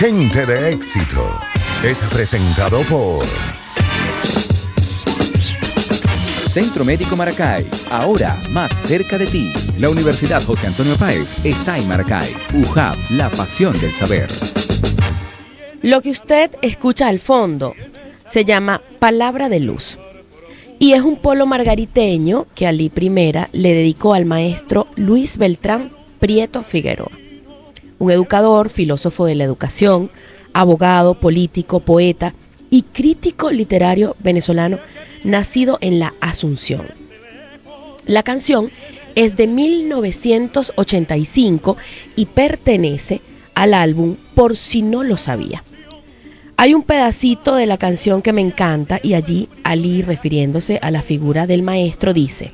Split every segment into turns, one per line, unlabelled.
Gente de éxito es presentado por
Centro Médico Maracay, ahora más cerca de ti. La Universidad José Antonio Páez está en Maracay. UJAP, la pasión del saber.
Lo que usted escucha al fondo se llama Palabra de Luz y es un polo margariteño que Ali Primera le dedicó al maestro Luis Beltrán Prieto Figueroa, un educador, filósofo de la educación, abogado, político, poeta y crítico literario venezolano nacido en la Asunción. La canción es de 1985 y pertenece al álbum Por si no lo sabía. Hay un pedacito de la canción que me encanta y allí Ali, refiriéndose a la figura del maestro, dice: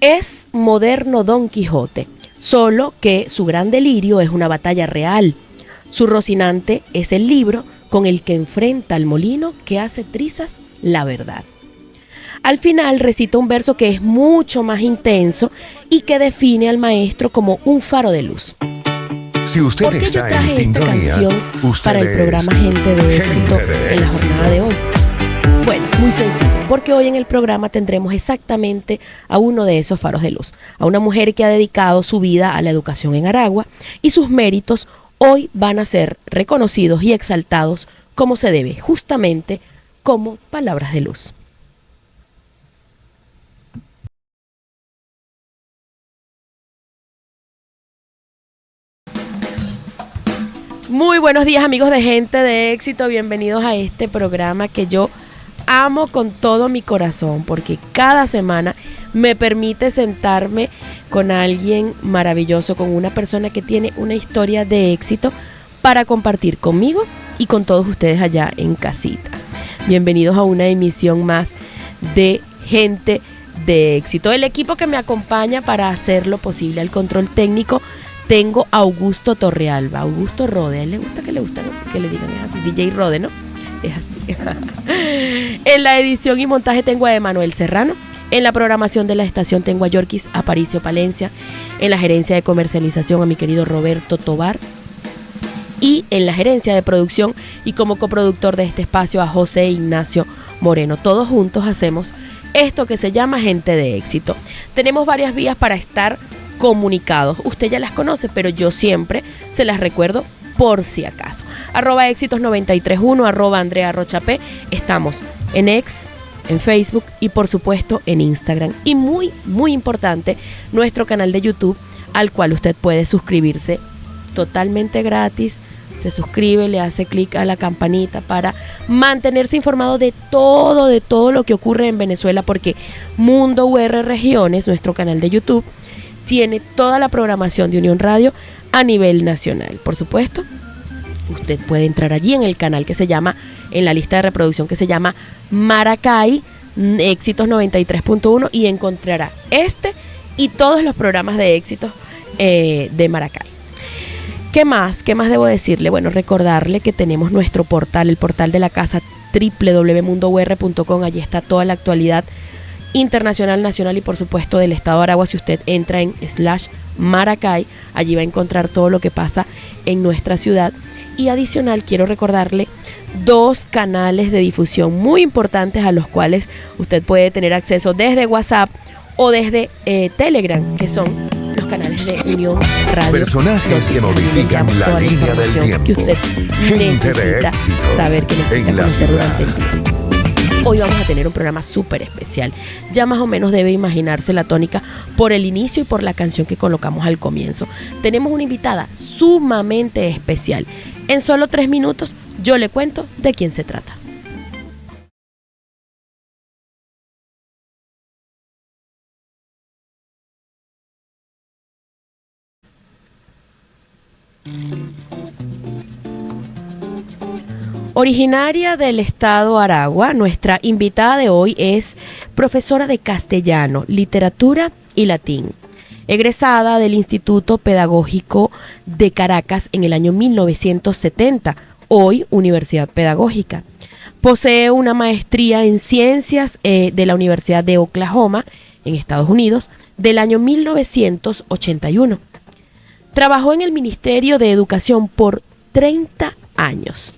es moderno Don Quijote, solo que su gran delirio es una batalla real. Su Rocinante es el libro con el que enfrenta al molino que hace trizas la verdad. Al final recita un verso que es mucho más intenso y que define al maestro como un faro de luz.
Si usted está en sintonía, usted
para el programa Gente de Éxito en la jornada de hoy. Bueno, muy sencillo, porque hoy en el programa tendremos exactamente a uno de esos faros de luz, a una mujer que ha dedicado su vida a la educación en Aragua y sus méritos hoy van a ser reconocidos y exaltados como se debe, justamente como palabras de luz. Muy buenos días, amigos de Gente de Éxito, bienvenidos a este programa que yo amo con todo mi corazón, porque cada semana me permite sentarme con alguien maravilloso, con una persona que tiene una historia de éxito para compartir conmigo y con todos ustedes allá en casita. Bienvenidos a una emisión más de Gente de Éxito. El equipo que me acompaña para hacerlo posible, al control técnico, tengo a Augusto Torrealba, Augusto Rode. A él le gusta que le digan así, DJ Rode, ¿no? Es así. En la edición y montaje tengo a Emanuel Serrano. En la programación de la estación tengo a Yorkis Aparicio Palencia. En la gerencia de comercialización a mi querido Roberto Tobar. Y en la gerencia de producción y como coproductor de este espacio a José Ignacio Moreno. Todos juntos hacemos esto que se llama Gente de Éxito. Tenemos varias vías para estar comunicados. Usted ya las conoce, pero yo siempre se las recuerdo por si acaso. @éxitos931, @AndreaRochaP. Estamos en X, en Facebook y por supuesto en Instagram. Y muy, muy importante, nuestro canal de YouTube, al cual usted puede suscribirse totalmente gratis. Se suscribe, le hace clic a la campanita para mantenerse informado de todo lo que ocurre en Venezuela, porque Mundo UR Regiones, nuestro canal de YouTube, tiene toda la programación de Unión Radio a nivel nacional. Por supuesto, usted puede entrar allí en el canal que se llama, en la lista de reproducción que se llama Maracay, Éxitos 93.1, y encontrará este y todos los programas de éxitos de Maracay. ¿Qué más debo decirle? Bueno, recordarle que tenemos nuestro portal, el portal de la casa, www.mundour.com. Allí está toda la actualidad internacional, nacional y por supuesto del estado de Aragua. Si usted entra en /Maracay, allí va a encontrar todo lo que pasa en nuestra ciudad. Y adicional, quiero recordarle 2 canales de difusión muy importantes a los cuales usted puede tener acceso desde WhatsApp o desde Telegram, que son los canales de Unión Radio.
Personajes que modifican la línea del tiempo.
Que usted
Gente de
necesita
éxito
saber, que necesita
en la
conocer durante el
ciudad.
día. Hoy vamos a tener un programa súper especial. Ya más o menos debe imaginarse la tónica por el inicio y por la canción que colocamos al comienzo. Tenemos una invitada sumamente especial. En solo 3 minutos yo le cuento de quién se trata. Originaria del estado Aragua, nuestra invitada de hoy es profesora de castellano, literatura y latín. Egresada del Instituto Pedagógico de Caracas en el año 1970, hoy Universidad Pedagógica. Posee una maestría en ciencias de la Universidad de Oklahoma, en Estados Unidos, del año 1981. Trabajó en el Ministerio de Educación por 30 años.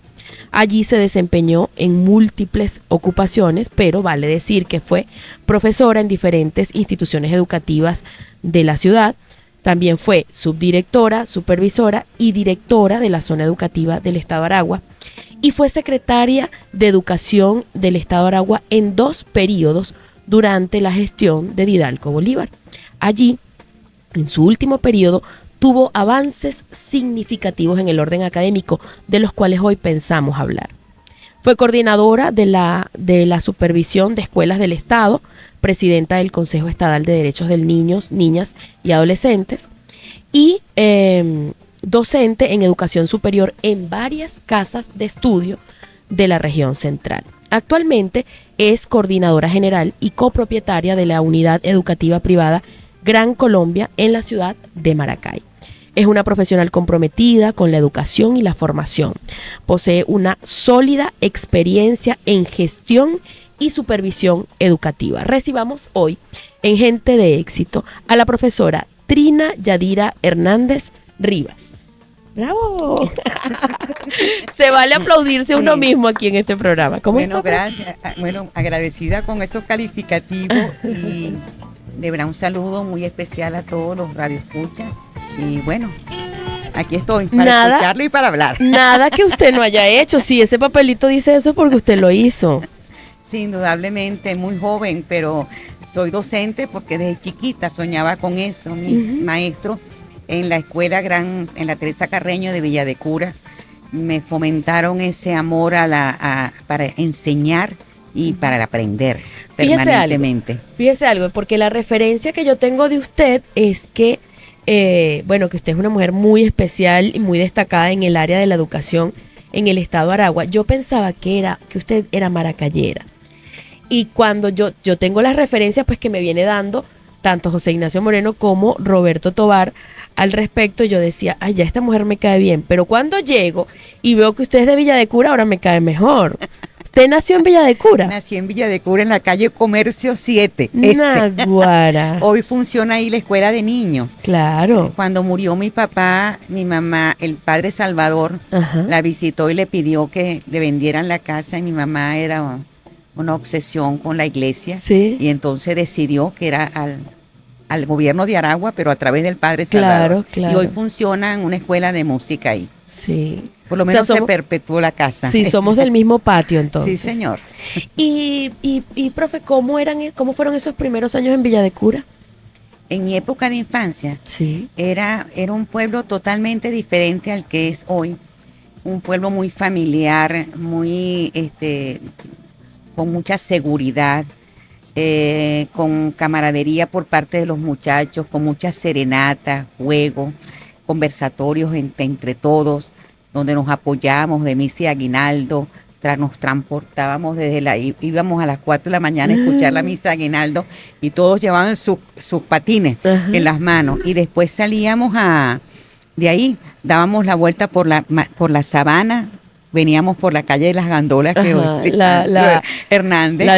Allí se desempeñó en múltiples ocupaciones, pero vale decir que fue profesora en diferentes instituciones educativas de la ciudad. También fue subdirectora, supervisora y directora de la zona educativa del Estado Aragua. Y fue secretaria de Educación del Estado Aragua en 2 periodos durante la gestión de Didalco Bolívar. Allí, en su último periodo, tuvo avances significativos en el orden académico, de los cuales hoy pensamos hablar. Fue coordinadora de la supervisión de escuelas del Estado, presidenta del Consejo Estatal de Derechos de Niños, Niñas y Adolescentes, y docente en educación superior en varias casas de estudio de la región central. Actualmente es coordinadora general y copropietaria de la unidad educativa privada Gran Colombia en la ciudad de Maracay. Es una profesional comprometida con la educación y la formación. Posee una sólida experiencia en gestión y supervisión educativa. Recibamos hoy en Gente de Éxito a la profesora Trina Yadira Hernández Rivas. ¡Bravo! Se vale aplaudirse uno mismo aquí en este programa. ¿Cómo está?
Gracias. Bueno, agradecida con esos calificativos y de verdad un saludo muy especial a todos los radioescuchas. Y bueno, aquí estoy para escucharlo y para hablar.
Nada que usted no haya hecho. Si ese papelito dice eso es porque usted lo hizo.
Sí, indudablemente, muy joven, pero soy docente porque desde chiquita soñaba con eso. Mi maestro en la escuela en la Teresa Carreño de Villa de Cura me fomentaron ese amor para enseñar y para aprender permanentemente.
Fíjese algo, porque la referencia que yo tengo de usted es que que usted es una mujer muy especial y muy destacada en el área de la educación en el Estado Aragua. Yo pensaba que usted era maracayera. Y cuando yo tengo las referencias pues que me viene dando tanto José Ignacio Moreno como Roberto Tobar al respecto, yo decía, ay, ya esta mujer me cae bien. Pero cuando llego y veo que usted es de Villa de Cura, ahora me cae mejor. ¿Usted nació en Villa de Cura?
Nací en Villa de Cura, en la calle Comercio 7.
Naguará.
Hoy funciona ahí la escuela de niños.
Claro.
Cuando murió mi papá, mi mamá, el padre Salvador, la visitó y le pidió que le vendieran la casa. Y mi mamá era una obsesión con la iglesia.
Sí.
Y entonces decidió que era al gobierno de Aragua, pero a través del padre Salvador.
Claro.
Y hoy funciona en una escuela de música ahí.
Sí.
Por lo menos se perpetuó la casa.
Sí, somos del mismo patio entonces.
Sí, señor.
Y profe, ¿cómo fueron esos primeros años en Villa de Cura?
En mi época de infancia,
sí,
era un pueblo totalmente diferente al que es hoy. Un pueblo muy familiar, muy con mucha seguridad, con camaradería por parte de los muchachos, con mucha serenata, juego, conversatorios entre todos, donde nos apoyábamos de misa y aguinaldo, nos transportábamos íbamos a las 4 de la mañana a escuchar la misa de aguinaldo y todos llevaban sus patines en las manos y después salíamos de ahí, dábamos la vuelta por la sabana, veníamos por la calle de las Gandolas, que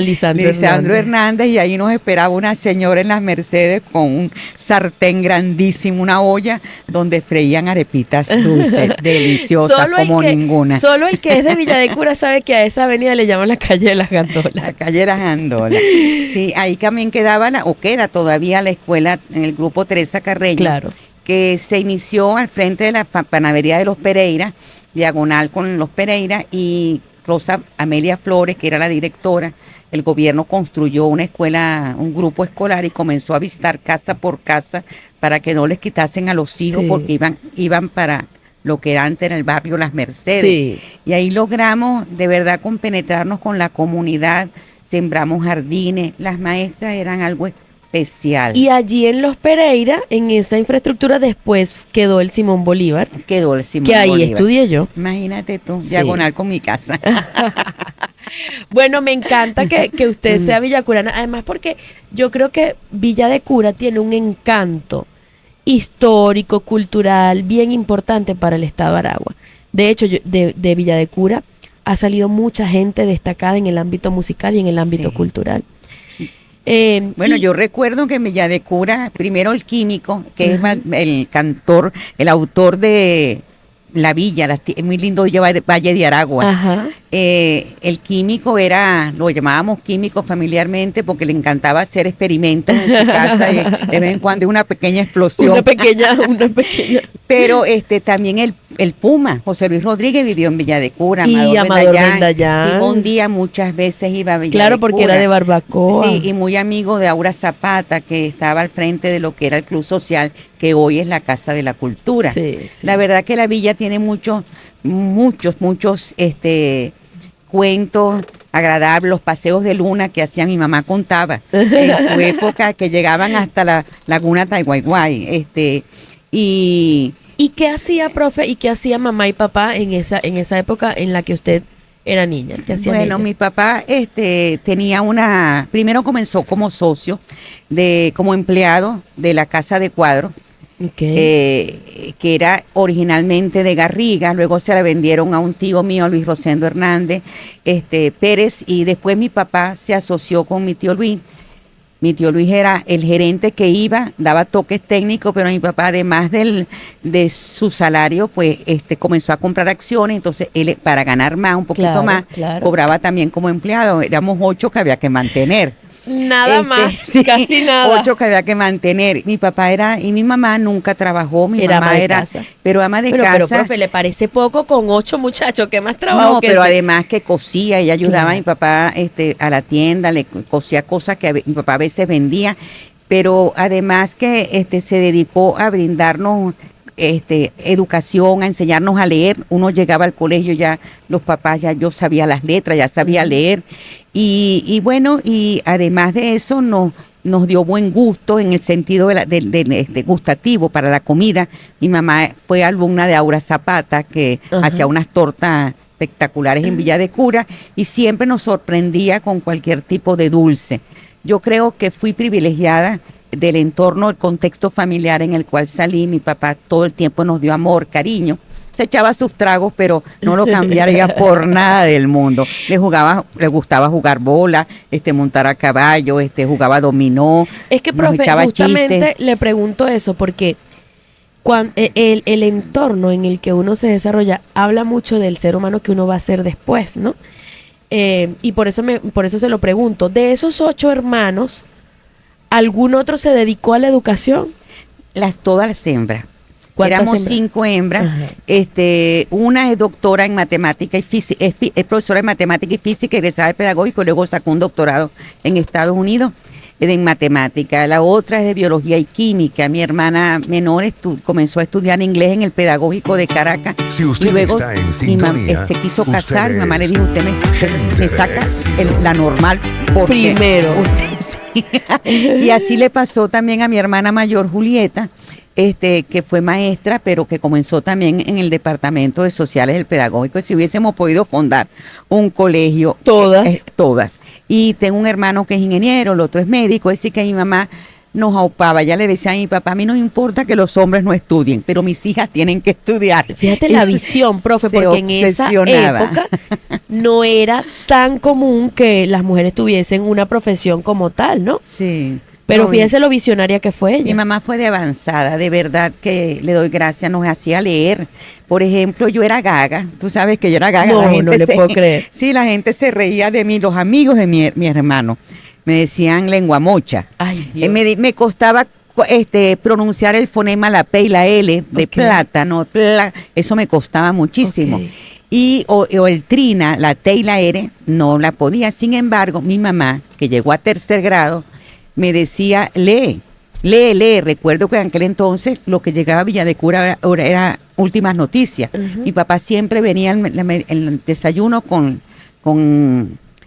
Lisandro Hernández, y ahí nos esperaba una señora en las Mercedes con un sartén grandísimo, una olla donde freían arepitas dulces, deliciosas ninguna.
Solo el que es de Villa de Cura sabe que a esa avenida le llaman la calle de las Gandolas.
La calle de las Gandolas. Sí, ahí también queda todavía la escuela en el grupo Teresa Carreño.
Claro.
Que se inició al frente de la panadería de los Pereira, diagonal con los Pereira, y Rosa Amelia Flores, que era la directora, el gobierno construyó una escuela, un grupo escolar y comenzó a visitar casa por casa para que no les quitasen a los hijos, porque iban para lo que antes era el barrio Las Mercedes.
Sí.
Y ahí logramos de verdad compenetrarnos con la comunidad, sembramos jardines, las maestras eran algo especial.
Y allí en Los Pereira, en esa infraestructura, después quedó el Simón Bolívar. Que ahí estudié yo.
Imagínate tú, diagonal con mi casa.
Bueno, me encanta que usted sea villacurana, además porque yo creo que Villa de Cura tiene un encanto histórico, cultural, bien importante para el Estado de Aragua. De hecho, de Villa de Cura ha salido mucha gente destacada en el ámbito musical y en el ámbito cultural.
Yo recuerdo que en Villa de Cura, primero el químico, que es el cantor, el autor de la villa, es muy lindo Valle de Aragua.
Ajá.
El químico lo llamábamos químico familiarmente porque le encantaba hacer experimentos en su casa y de vez en cuando una pequeña explosión.
Una pequeña.
Pero también el Puma, José Luis Rodríguez, vivió en Villa de Cura.
Y Amador Bendayán.
Simón Díaz muchas veces iba a Villa de Cura.
Claro, porque era de Barbacoa.
Sí, y muy amigo de Aura Zapata, que estaba al frente de lo que era el Club Social, que hoy es la Casa de la Cultura.
Sí.
La verdad que la villa tiene muchos cuentos agradables, los paseos de luna que hacía mi mamá contaba en su época, que llegaban hasta la laguna Taiguaiguay.
¿Y qué hacía, profe, y qué hacía mamá y papá en esa época en la que usted era niña? ¿Qué hacían ellos?
Mi papá tenía primero comenzó como socio, como empleado de la Casa de Cuadro, que era originalmente de Garriga, luego se la vendieron a un tío mío, Luis Rosendo Hernández Pérez, y después mi papá se asoció con mi tío Luis. Mi tío Luis era el gerente que daba toques técnicos, pero mi papá, además de su salario, pues comenzó a comprar acciones, entonces él, para ganar más, un poquito más, cobraba también como empleado. Éramos 8 que había que mantener.
Nada más,
sí,
casi nada.
8 que había que mantener. Mi papá y mi mamá nunca trabajó. Mi mamá era, pero ama de casa.
Pero, profe, ¿le parece poco con 8 muchachos? ¿Qué más trabajo?
No, pero además que cosía, ella ayudaba a mi papá a la tienda, le cosía cosas que mi papá a veces vendía, pero además que se dedicó a brindarnos educación, a enseñarnos a leer. Uno llegaba al colegio, ya los papás, ya yo sabía las letras, ya sabía leer, y bueno, y además de eso nos dio buen gusto en el sentido de gustativo para la comida. Mi mamá fue alumna de Aura Zapata, que hacía unas tortas espectaculares en Villa de Cura, y siempre nos sorprendía con cualquier tipo de dulce. Yo creo que fui privilegiada del entorno, el contexto familiar en el cual salí. Mi papá todo el tiempo nos dio amor, cariño. Se echaba sus tragos, pero no lo cambiaría por nada del mundo. Le gustaba jugar bola, montar a caballo, jugaba dominó.
Es que, profe, justamente le pregunto eso porque el entorno en el que uno se desarrolla habla mucho del ser humano que uno va a ser después, ¿no? Y por eso se lo pregunto. De esos 8 hermanos, ¿algún otro se dedicó a la educación?
Todas las hembras. Éramos 5 hembras. Una es doctora en matemática y física, es profesora de matemática y física, egresada de pedagógico, luego sacó un doctorado en Estados Unidos en matemática. La otra es de biología y química. Mi hermana menor comenzó a estudiar inglés en el pedagógico de Caracas.
Si usted
y luego
está en sintonía,
se quiso casar. Mi mamá le dijo: usted me saca la normal
primero.
Y así le pasó también a mi hermana mayor, Julieta, que fue maestra, pero que comenzó también en el departamento de sociales del pedagógico. Si hubiésemos podido fundar un colegio.
Todas.
Y tengo un hermano que es ingeniero, el otro es médico, es decir que mi mamá nos aupaba. Ya le decía a mi papá: a mí no me importa que los hombres no estudien, pero mis hijas tienen que estudiar.
Fíjate la visión, profe, porque en esa época no era tan común que las mujeres tuviesen una profesión como tal, ¿no?
Sí.
Pero fíjese lo visionaria que fue ella.
Mi mamá fue de avanzada, de verdad que le doy gracias, nos hacía leer. Por ejemplo, yo era gaga, tú sabes que yo era gaga.
No le puedo creer.
Sí, la gente se reía de mí, los amigos de mi hermano me decían lengua mocha.
Ay, Dios.
Me costaba pronunciar el fonema, la P y la L de plátano, eso me costaba muchísimo. Y o el trina, la T y la R, no la podía. Sin embargo, mi mamá, que llegó a 3er grado, me decía: lee. Recuerdo que en aquel entonces lo que llegaba a Villa de Cura era Últimas Noticias. Mi papá siempre venía el desayuno con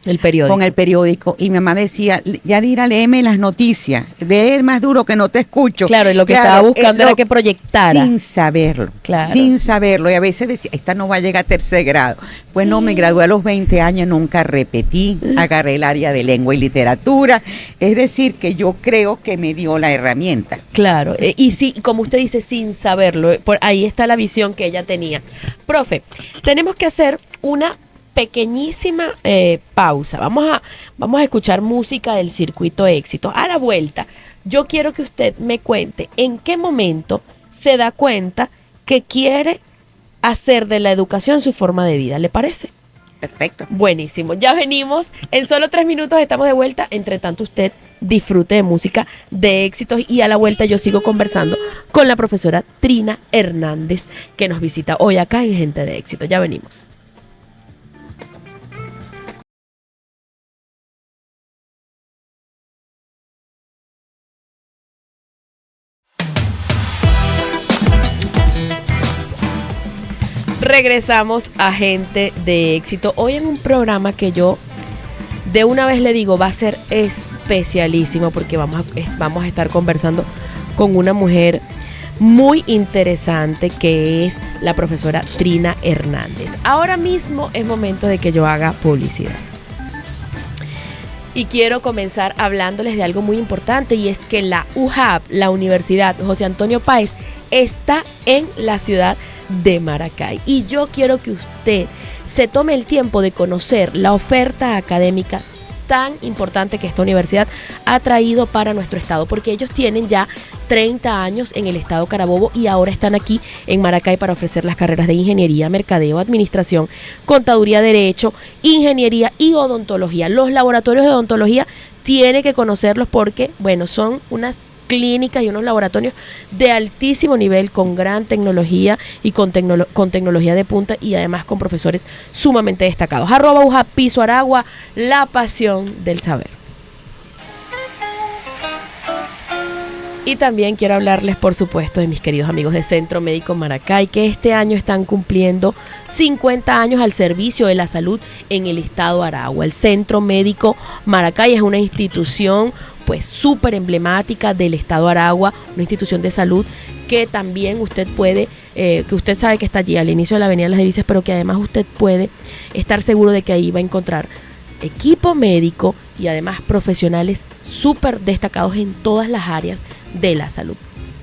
el periódico.
Con el periódico. Y mi mamá decía: Yadira, léeme las noticias. Lee más duro que no te escucho.
Claro, y lo que estaba buscando era que proyectara.
Sin saberlo.
Claro.
Sin saberlo. Y a veces decía: esta no va a llegar a 3er grado. Pues no, me gradué a los 20 años, nunca repetí. Agarré el área de lengua y literatura. Es decir, que yo creo que me dio la herramienta.
Claro. Y sí, como usted dice, sin saberlo. Por ahí está la visión que ella tenía. Profe, tenemos que hacer una pequeñísima pausa. Vamos a escuchar música del Circuito Éxito. A la vuelta, yo quiero que usted me cuente en qué momento se da cuenta que quiere hacer de la educación su forma de vida. ¿Le parece?
Perfecto.
Buenísimo. Ya venimos. En solo 3 minutos estamos de vuelta. Entre tanto, usted disfrute de música de éxitos y a la vuelta yo sigo conversando con la profesora Trina Hernández que nos visita hoy acá en Gente de Éxito. Ya venimos. Regresamos a Gente de Éxito. Hoy en un programa que yo de una vez le digo va a ser especialísimo porque vamos a estar conversando con una mujer muy interesante que es la profesora Trina Hernández. Ahora mismo es momento de que yo haga publicidad. Y quiero comenzar hablándoles de algo muy importante y es que la UJAP, la Universidad José Antonio Páez, está en la ciudad de Maracay. Y yo quiero que usted se tome el tiempo de conocer la oferta académica tan importante que esta universidad ha traído para nuestro estado, porque ellos tienen ya 30 años en el estado Carabobo y ahora están aquí en Maracay para ofrecer las carreras de ingeniería, mercadeo, administración, contaduría, derecho, ingeniería y odontología. Los laboratorios de odontología tiene que conocerlos porque, bueno, son unas clínicas y unos laboratorios de altísimo nivel con gran tecnología y con tecnología de punta y además con profesores sumamente destacados. @UJAP Piso Aragua, la pasión del saber. Y también quiero hablarles, por supuesto, de mis queridos amigos de Centro Médico Maracay, que este año están cumpliendo 50 años al servicio de la salud en el estado Aragua. El Centro Médico Maracay es una institución pues súper emblemática del estado Aragua, una institución de salud que también usted puede, que usted sabe que está allí al inicio de la Avenida Las Delicias, pero que además usted puede estar seguro de que ahí va a encontrar equipo médico y además profesionales súper destacados en todas las áreas de la salud.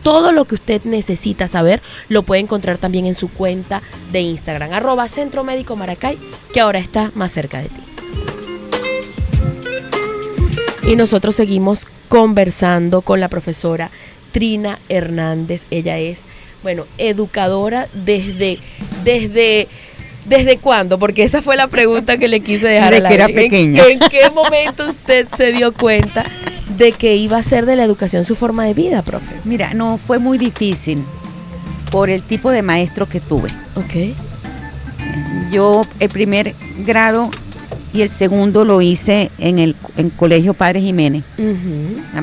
Todo lo que usted necesita saber lo puede encontrar también en su cuenta de Instagram, @Centro Médico Maracay, que ahora está más cerca de ti. Y nosotros seguimos conversando con la profesora Trina Hernández. Ella es, bueno, educadora ¿desde cuándo? Porque esa fue la pregunta que le quise dejar al aire.
Desde que era pequeña.
¿En qué momento usted se dio cuenta de que iba a ser de la educación su forma de vida, profe?
Mira, no fue muy difícil por el tipo de maestro que tuve.
Ok.
Yo el primer grado y el segundo lo hice en Colegio Padre Jiménez.
Uh-huh.
La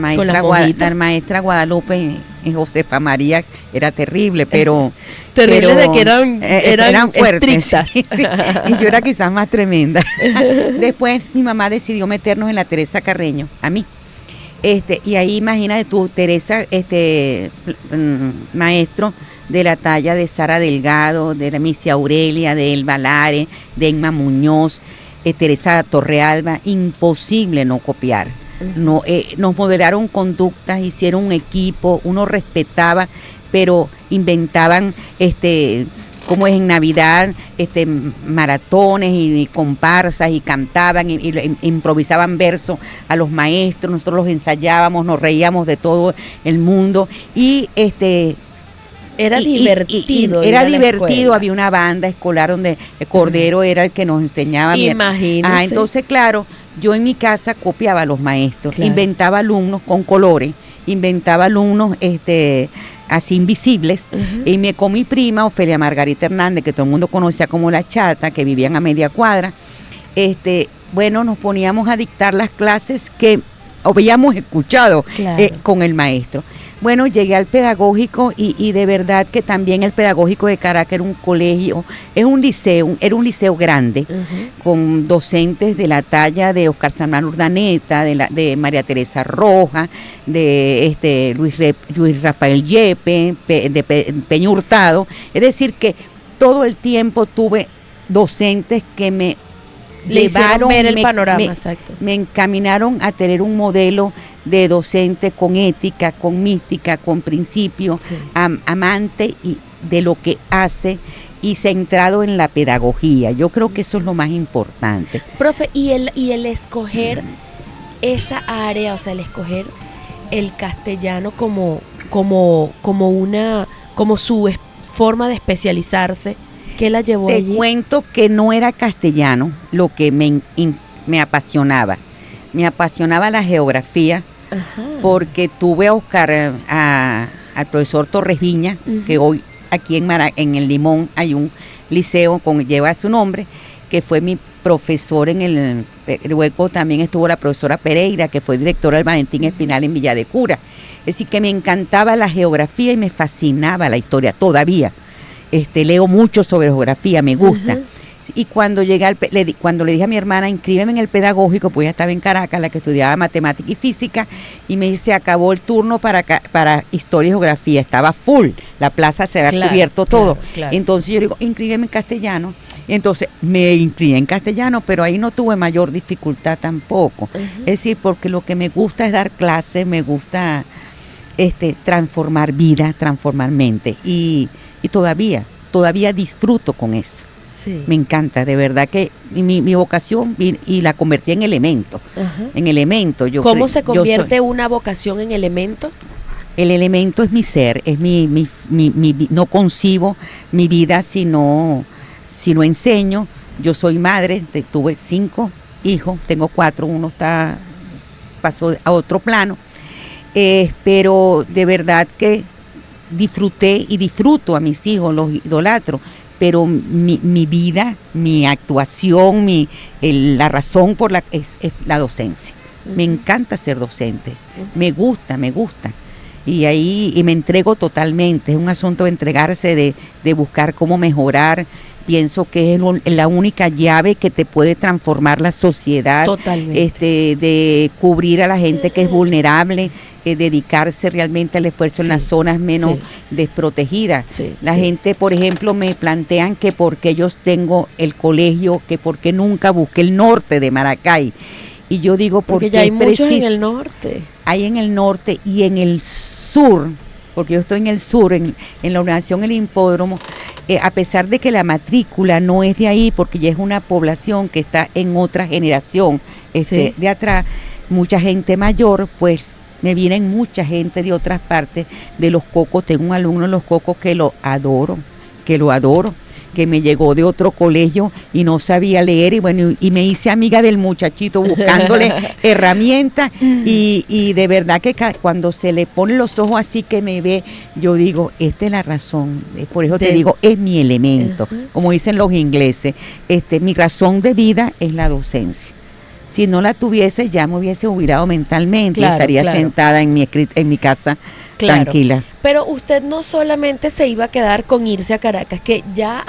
maestra Guadalupe y Josefa María era terrible, pero
terrible de que eran
fuertes.
Estrictas.
Sí, y yo era quizás más tremenda. Después mi mamá decidió meternos en la Teresa Carreño, a mí. Y ahí imagínate tú, Teresa, maestro de la talla de Sara Delgado, de la Misia Aurelia, de Elba Lare, de Emma Muñoz, Teresa Torrealba, imposible no copiar. No, nos moderaron conductas, hicieron un equipo, uno respetaba, pero inventaban como es en Navidad, maratones y comparsas y cantaban y improvisaban versos a los maestros, nosotros los ensayábamos, nos reíamos de todo el mundo y
era divertido.
Era divertido, había una banda escolar donde Cordero era el que nos enseñaba.
Imagínese.
Entonces, claro, yo en mi casa copiaba a los maestros,
claro.
Inventaba alumnos con colores, inventaba alumnos así invisibles, uh-huh. Y me con mi prima, Ofelia Margarita Hernández, que todo el mundo conocía como La Chata, que vivían a media cuadra, bueno, nos poníamos a dictar las clases que habíamos escuchado, claro. Con el maestro. Bueno, llegué al pedagógico y de verdad que también el pedagógico de Caracas era un colegio, era un liceo grande, uh-huh. Con docentes de la talla de Oscar Samuel Urdaneta, de María Teresa Roja, de Luis Rafael Yepe, de Peña Hurtado. Es decir que todo el tiempo tuve docentes que me
llevaron ver el panorama, exacto.
Me encaminaron a tener un modelo de docente con ética, con mística, con principio, sí. Amante y de lo que hace y centrado en la pedagogía. Yo creo que eso es lo más importante.
Profe, y el escoger esa área, o sea, el escoger el castellano como su forma de especializarse. ¿Qué la llevó
Te
allí?
cuento que no era castellano lo que me apasionaba. Me apasionaba la geografía
Ajá.
porque tuve a Oscar, al profesor Torres Viña,
Ujú.
que hoy aquí en el Limón hay un liceo lleva su nombre, que fue mi profesor luego también estuvo la profesora Pereira, que fue directora del Valentín Espinal en Villa de Cura. Es decir, que me encantaba la geografía y me fascinaba la historia todavía. Leo mucho sobre geografía, me gusta.
Ajá.
Y cuando cuando le dije a mi hermana, inscríbeme en el pedagógico, pues ella estaba en Caracas, la que estudiaba matemática y física, y me dice, acabó el turno para historia y geografía, estaba full, la plaza se había
Claro,
cubierto todo.
claro.
Entonces yo digo, inscríbeme en castellano. Entonces me inscribí en castellano, pero ahí no tuve mayor dificultad tampoco.
Ajá.
Es decir, porque lo que me gusta es dar clases, me gusta transformar vida, transformar mente, y todavía disfruto con eso.
Sí.
Me encanta, de verdad que mi vocación y la convertí en elemento.
Ajá.
En elemento.
¿Cómo se convierte una vocación en elemento?
El elemento es mi ser, es no concibo mi vida si no enseño. Yo soy madre, tuve 5 hijos, tengo 4, uno pasó a otro plano, pero de verdad que disfruté y disfruto a mis hijos, los idolatro. Pero mi vida, mi actuación, la razón por es la docencia. Me encanta ser docente, me gusta. Y me entrego totalmente, es un asunto de entregarse, de buscar cómo mejorar. Pienso que es la única llave que te puede transformar la sociedad.
Totalmente.
De cubrir a la gente que es vulnerable, dedicarse realmente al esfuerzo en las zonas menos desprotegidas.
Sí,
la gente, por ejemplo, me plantean que porque yo tengo el colegio, que porque nunca busqué el norte de Maracay. Y yo digo,
porque ya hay muchos en el norte.
Hay en el norte y en el sur, porque yo estoy en el sur, en la organización El Hipódromo, a pesar de que la matrícula no es de ahí, porque ya es una población que está en otra generación de atrás, mucha gente mayor, pues me vienen mucha gente de otras partes de Los Cocos. Tengo un alumno en Los Cocos que lo adoro, que me llegó de otro colegio y no sabía leer, y bueno, y me hice amiga del muchachito buscándole herramientas, y de verdad que cuando se le ponen los ojos así que me ve, yo digo, esta es la razón, por eso te digo, es mi elemento, como dicen los ingleses, mi razón de vida es la docencia. Si no la tuviese, ya me hubiese jubilado mentalmente, y estaría sentada en mi casa tranquila.
Pero usted no solamente se iba a quedar con irse a Caracas, que ya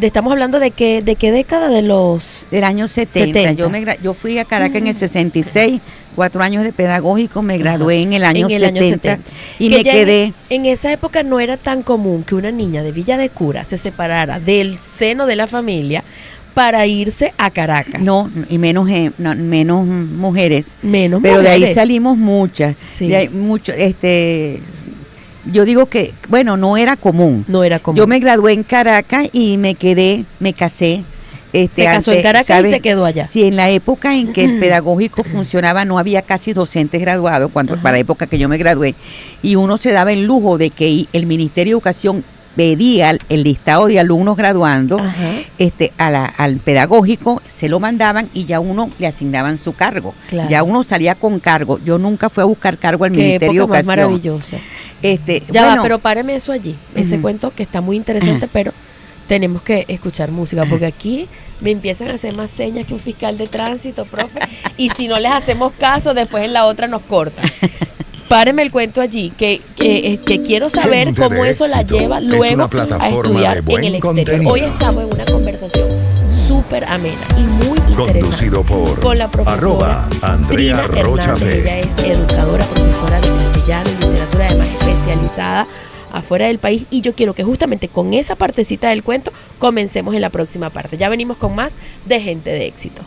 estamos hablando de qué década del
año 70. Yo fui a Caracas en el 66, 4 años de pedagógico, me gradué en el año 70 y me quedé.
En esa época no era tan común que una niña de Villa de Cura se separara del seno de la familia para irse a Caracas.
No, y menos mujeres.
Menos
pero
mujeres.
De ahí salimos muchas.
Sí.
De ahí yo digo que, bueno, no era común.
No era común.
Yo me gradué en Caracas y me casé.
Se casó en Caracas, ¿sabes? Y se quedó allá.
Sí, en la época en que el pedagógico funcionaba no había casi docentes graduados, para la época que yo me gradué, y uno se daba el lujo de que el Ministerio de Educación pedía el listado de alumnos graduando al pedagógico, se lo mandaban y ya uno le asignaban su cargo.
Claro.
Ya uno salía con cargo. Yo nunca fui a buscar cargo al Ministerio de Educación.
Más maravillosa. Pero páreme eso allí, ese cuento que está muy interesante, pero tenemos que escuchar música, porque aquí me empiezan a hacer más señas que un fiscal de tránsito, profe, y si no les hacemos caso, después en la otra nos cortan. Páreme el cuento allí, que quiero saber
Gente
cómo
de
eso la
Éxito
lleva
es
luego
una
a
plataforma
estudiar
de buen
en el exterior.
contenido.
Hoy estamos en una conversación súper amena y muy interesante.
Conducido por
con la profesora
@Andrea
Trina
Rocha
Hernández.
P.
Ella es educadora, profesora de castellano y literatura, además especializada afuera del país, y yo quiero que justamente con esa partecita del cuento comencemos en la próxima parte. Ya venimos con más de Gente de Éxito.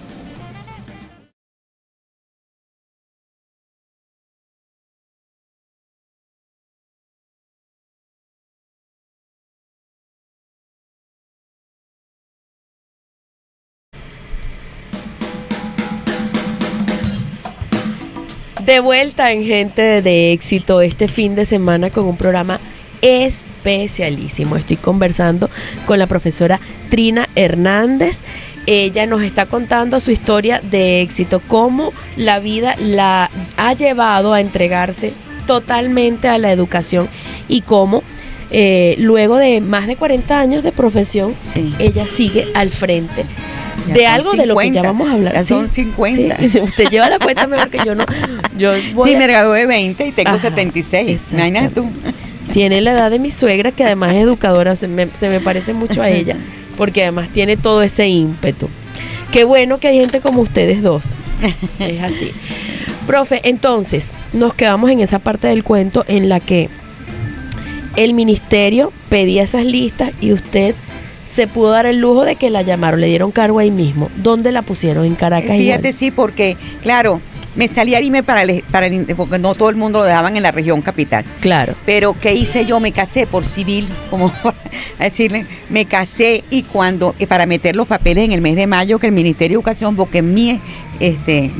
De vuelta en Gente de Éxito este fin de semana con un programa especialísimo. Estoy conversando con la profesora Trina Hernández. Ella nos está contando su historia de éxito, cómo la vida la ha llevado a entregarse totalmente a la educación y cómo luego de más de 40 años de profesión,
Sí.
ella sigue al frente
Ya
de
son
algo de lo que ya
50,
vamos a hablar.
ya son 50.
sí. Usted lleva la cuenta mejor que yo, no. Yo voy
Sí,
a-
me gradué de 20 y tengo
Ajá,
76. Imagínate tú.
Tiene la edad de mi suegra, que además es educadora, se me parece mucho a ella, porque además tiene todo ese ímpetu. Qué bueno que hay gente como ustedes dos. Es así. Profe, entonces, nos quedamos en esa parte del cuento en la que el ministerio pedía esas listas y usted se pudo dar el lujo de que la llamaron, le dieron cargo ahí mismo. ¿Dónde la pusieron? ¿En Caracas?
Fíjate,
igual?
sí, porque, claro, me salía a irme porque no todo el mundo lo dejaban en la región capital.
Claro.
Pero, ¿qué hice yo? Me casé por civil, como a decirle, me casé y para meter los papeles en el mes de mayo, que el Ministerio de Educación, porque mi,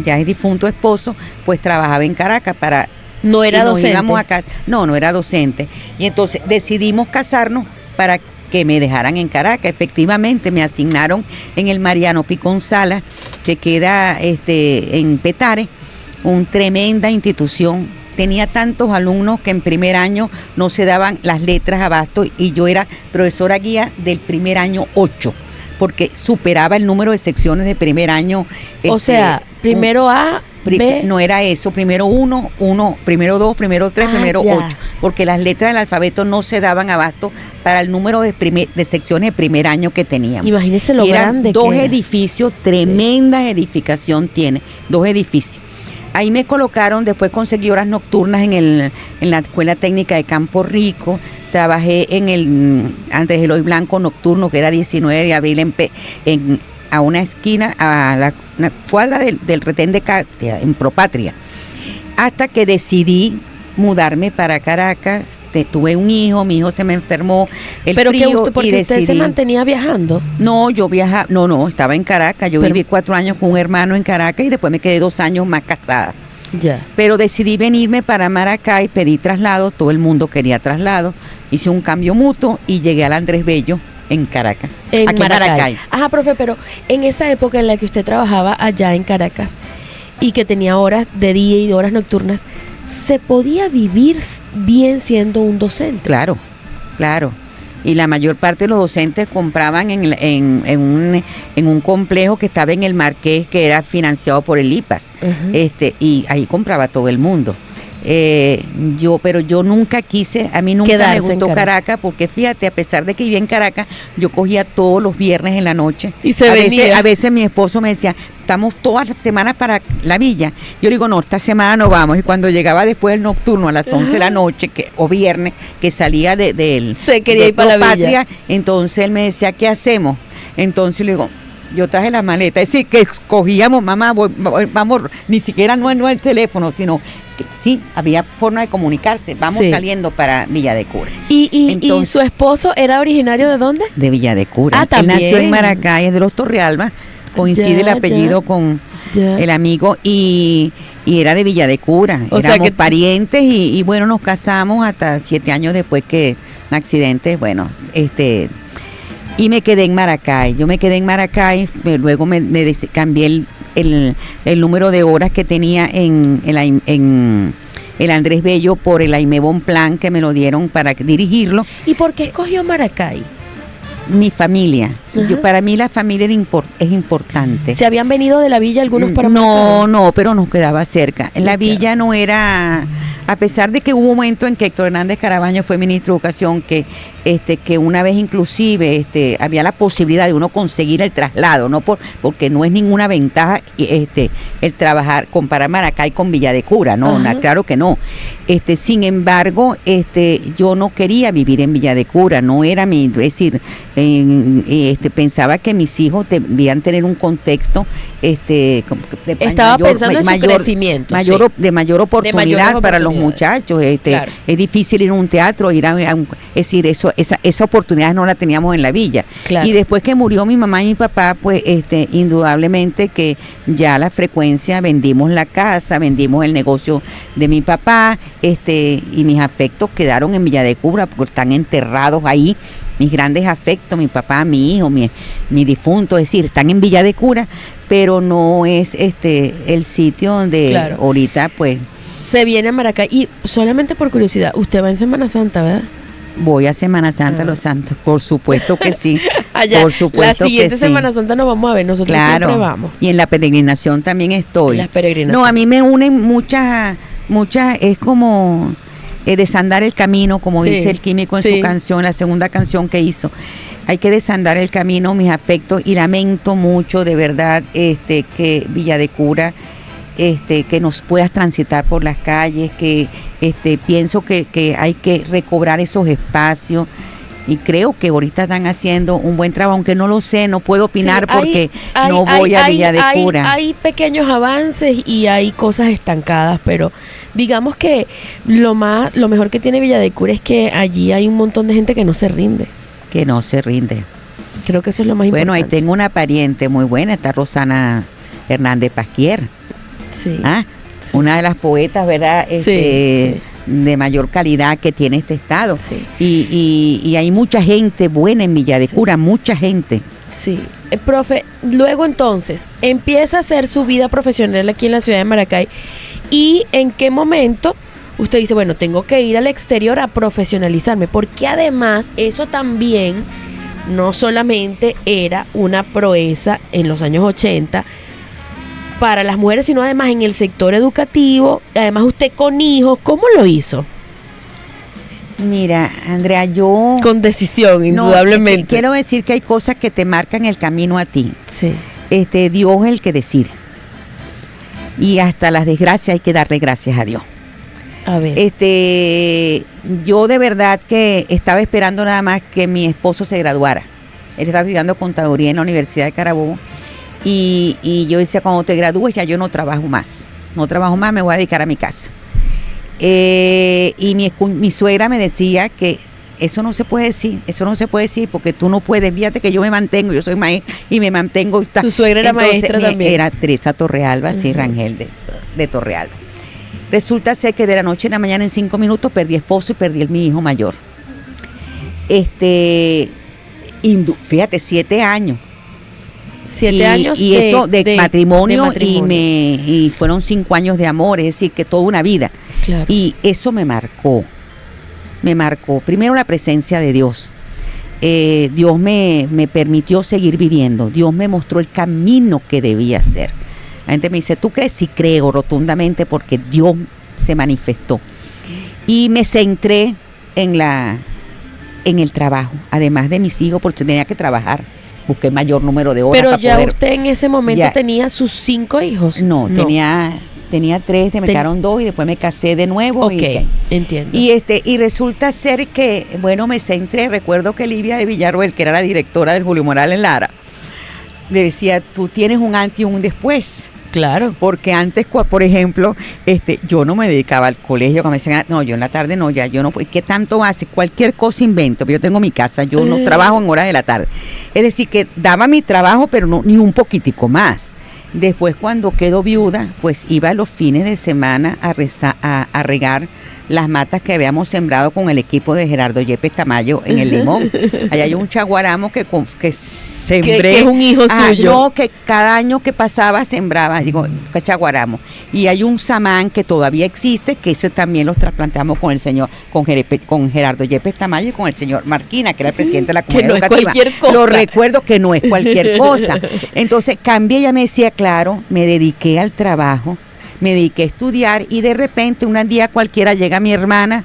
ya es difunto esposo, pues trabajaba en Caracas para...
No era
y nos
docente.
íbamos a no era docente. Y entonces decidimos casarnos para que me dejaran en Caracas. Efectivamente, me asignaron en el Mariano Picón Sala, que queda en Petare, una tremenda institución. Tenía tantos alumnos que en primer año no se daban las letras abasto y yo era profesora guía del primer año 8, porque superaba el número de secciones de primer año.
O sea, primero A, B.
No era eso, primero 1, primero 2, primero 3, primero
ya.
8, porque las letras del alfabeto no se daban abasto para el número de secciones de primer año que teníamos.
Imagínese lo
Y eran
grande
dos
que era.
edificios, tremenda edificación tiene, 2 edificios. Ahí me colocaron, después conseguí horas nocturnas en la Escuela Técnica de Campo Rico, trabajé en el Andrés Eloy Blanco nocturno, que era 19 de abril a una esquina, a una cuadra del retén de Cátia, en Propatria, hasta que decidí mudarme para Caracas. Tuve un hijo, mi hijo se me enfermó,
Pero que
frío,
porque
y
usted se
decidí...
mantenía viajando.
No, yo viajaba, no, estaba en Caracas, yo
Pero-
viví 4 años con un hermano en Caracas y después me quedé 2 años más casada.
Ya.
Pero decidí venirme para Maracay, pedí traslado, todo el mundo quería traslado, hice un cambio mutuo y llegué al Andrés Bello en Caracas,
En
aquí en Maracay.
Ajá, profe, pero en esa época en la que usted trabajaba allá en Caracas y que tenía horas de día y horas nocturnas, ¿se podía vivir bien siendo un docente?
Claro, claro. Y la mayor parte de los docentes compraban en un complejo que estaba en el Marqués, que era financiado por el IPAS.
Ajá.
Y ahí compraba todo el mundo. Pero yo nunca quise, a mí nunca
Quedarse
me
en
gustó
Caracas.
Caracas, porque fíjate, a pesar de que vivía en Caracas, yo cogía todos los viernes en la noche.
Y se venía.
A veces mi esposo me decía, estamos todas las semanas para la villa. Yo le digo, no, esta semana no vamos. Y cuando llegaba después del nocturno, a las 11 de la noche, o viernes, que salía del
Se quería ir para la villa.
entonces él me decía, ¿qué hacemos? Entonces le digo, yo traje la maleta, es decir, que escogíamos, mamá, vamos, ni siquiera no el teléfono, sino que sí, había forma de comunicarse, vamos
Sí.
saliendo para Villa de Cura.
¿Y
Entonces-
su esposo era originario de dónde?
De Villa de Cura.
Ah,
Él
también.
nació en Maracay, es de los Torrealba, coincide el
Ya,
apellido
ya.
con
Ya.
el amigo y era de Villa de Cura,
O sea
éramos
que-
parientes y bueno, nos casamos hasta 7 años después que un accidente, bueno, y me quedé en Maracay. Yo me quedé en Maracay, luego cambié el número de horas que tenía en el Andrés Bello por el Aimé Bonplan, que me lo dieron para dirigirlo.
¿Y por qué escogió Maracay?
Mi familia.
Ajá.
Para mí la familia es importante.
¿Se habían venido de la villa algunos para
No,
Maracay?
pero nos quedaba cerca. La
Ya.
villa no era, a pesar de que hubo un momento en que Héctor Hernández Carabaño fue ministro de Educación, que una vez inclusive había la posibilidad de uno conseguir el traslado, porque no es ninguna ventaja el trabajar, comparar Maracay con Villa de Cura, no,
Ajá.
claro que no. Sin embargo, yo no quería vivir en Villa de Cura, no era es decir, pensaba que mis hijos debían tener un contexto
Estaba pensando en su crecimiento, sí.
de mayor oportunidad
mayores
para los
oportunidades.
muchachos.
Claro.
Es difícil ir a un teatro, es decir, eso esa oportunidad no la teníamos en la villa.
Claro.
Y después que murió mi mamá y mi papá, pues indudablemente que ya la frecuencia, vendimos la casa, vendimos el negocio de mi papá, y mis afectos quedaron en Villa de Cura porque están enterrados ahí. Mis grandes afectos, mi papá, mi hijo, mi difunto, es decir, están en Villa de Cura, pero no es el sitio donde
Claro.
ahorita pues
Se viene a Maracay. Y solamente por curiosidad, usted va en Semana Santa, ¿verdad?
voy a Semana Santa Los Santos, por supuesto que sí.
Allá,
por supuesto
la siguiente
que sí.
Semana Santa nos vamos a ver, nosotros siempre vamos.
Y en la peregrinación también estoy.
Las peregrinaciones.
No, a mí me unen muchas, es como desandar el camino, como
Sí,
dice el Químico en
sí.
su canción, la segunda canción que hizo. Hay que desandar el camino, mis afectos, y lamento mucho, de verdad, que Villa de Cura, que nos puedas transitar por las calles, que pienso que hay que recobrar esos espacios. Y creo que ahorita están haciendo un buen trabajo, aunque no lo sé, no puedo opinar
Sí,
porque no voy a Villa de Cura.
Hay pequeños avances y hay cosas estancadas, pero digamos que lo mejor que tiene Villa de Cura es que allí hay un montón de gente que no se rinde.
Que no se rinde.
Creo que eso es lo más
Bueno, ahí
importante.
tengo una pariente muy buena, está Rosana Hernández Pasquier,
Sí.
sí. Una de las poetas, ¿verdad?
Sí.
De mayor calidad que tiene este estado.
Sí.
Y hay mucha gente buena en Villa de
Sí.
Cura, mucha gente.
Sí. Profe, luego entonces, empieza a hacer su vida profesional aquí en la ciudad de Maracay. ¿Y en qué momento usted dice, bueno, tengo que ir al exterior a profesionalizarme? Porque además eso también no solamente era una proeza en los años 80 para las mujeres, sino además en el sector educativo, además usted con hijos, ¿cómo lo hizo?
Mira, Andrea, yo...
Con decisión,
No,
indudablemente.
quiero decir que hay cosas que te marcan el camino a ti.
Sí.
Dios es el que decide. Y hasta las desgracias hay que darle gracias a Dios.
A ver.
Yo de verdad que estaba esperando nada más que mi esposo se graduara. Él estaba estudiando contaduría en la Universidad de Carabobo. Y yo decía, cuando te gradúes ya yo no trabajo más. No trabajo más, me voy a dedicar a mi casa. Y mi suegra me decía que eso no se puede decir porque tú no puedes, fíjate que yo me mantengo, yo soy maestra y me mantengo.
Su suegra era maestra también.
Era Teresa Torrealba, sí, Rangel de Torrealba. Resulta ser que de la noche a la mañana en 5 minutos perdí esposo y perdí mi hijo mayor. Fíjate, 7 años.
7 años
y eso de matrimonio,
matrimonio.
y fueron 5 años de amor, es decir, que toda una vida.
Claro.
Y eso me marcó. Primero la presencia de Dios. Dios me permitió seguir viviendo. Dios me mostró el camino que debía hacer. La gente me dice, ¿tú crees? Sí, creo rotundamente porque Dios se manifestó. Y me centré en el trabajo, además de mis hijos, porque tenía que trabajar. Busqué mayor número de horas.
Pero
para
ya
poder.
usted en ese momento
Ya.
tenía sus 5 hijos.
No, tenía 3, me quedaron 2 y después me casé de nuevo.
Ok, entiendo.
Y resulta ser que, bueno, me centré. Recuerdo que Livia de Villarroel, que era la directora del Julio Morales Lara, le decía, tú tienes un antes y un después.
Claro.
Porque antes, por ejemplo, yo no me dedicaba al colegio, cuando me decían, no, yo en la tarde no, ya yo no, ¿qué tanto hace? Cualquier cosa invento, yo tengo mi casa, yo no trabajo en horas de la tarde. Es decir, que daba mi trabajo, pero no ni un poquitico más. Después, cuando quedo viuda, pues iba los fines de semana a regar las matas que habíamos sembrado con el equipo de Gerardo Yepes Tamayo en el Limón. Allá hay un chaguaramo que sembré.
Que es un hijo suyo.
No, que cada año que pasaba sembraba, chaguaramo. Y hay un samán que todavía existe, que ese también los trasplantamos con el señor, con Gerardo Yepes Tamayo y con el señor Marquina, que era el presidente de la comunidad
no es
educativa.
cualquier cosa.
Lo recuerdo que no es cualquier cosa. Entonces cambié, ella me decía, claro, me dediqué al trabajo, me dediqué a estudiar y de repente un día cualquiera llega mi hermana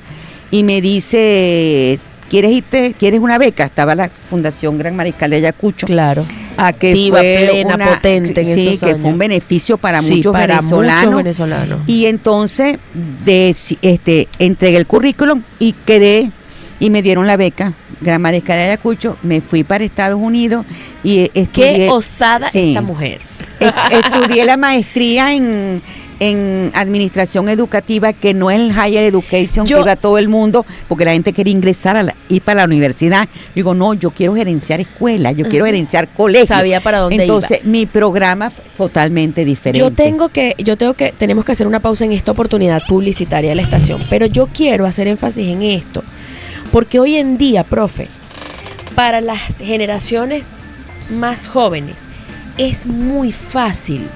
y me dice, ¿quieres una beca? Estaba la Fundación Gran Mariscal de Ayacucho.
Claro.
Que
Activa,
fue
plena, potente en
sí,
esos
que
años.
fue un beneficio para
Sí,
muchos
para
venezolanos.
muchos venezolanos.
Y entonces entregué el currículum y quedé y me dieron la beca Gran Mariscal de Ayacucho. Me fui para Estados Unidos y estudié.
Qué osada
Sí.
esta mujer.
Estudié la maestría en en administración educativa, que no es el higher education que iba a todo el mundo, porque la gente quiere ingresar ir para la universidad. Digo, no, yo quiero gerenciar escuelas, yo quiero gerenciar colegios.
Sabía para dónde
Entonces,
iba.
mi programa totalmente diferente.
Tenemos que hacer una pausa en esta oportunidad publicitaria de la estación, pero yo quiero hacer énfasis en esto, porque hoy en día, profe, para las generaciones más jóvenes, es muy fácil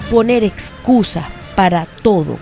poner excusas para todo.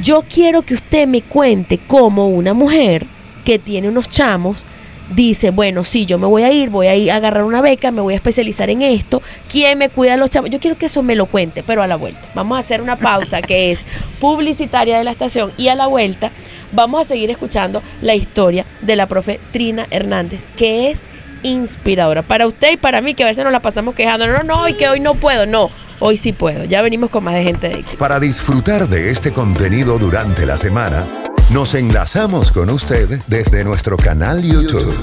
Yo quiero que usted me cuente cómo una mujer que tiene unos chamos dice, bueno, sí, yo me voy a ir a agarrar una beca, me voy a especializar en esto, ¿quién me cuida a los chamos? Yo quiero que eso me lo cuente, pero a la vuelta. Vamos a hacer una pausa que es publicitaria de la estación, y a la vuelta vamos a seguir escuchando la historia de la profe Trina Hernández, que es inspiradora para usted y para mí, que a veces nos la pasamos quejando, no, y que hoy no puedo. No, hoy sí puedo. Ya venimos con más de Gente de Éxito.
Para disfrutar de este contenido durante la semana, nos enlazamos con usted desde nuestro canal YouTube.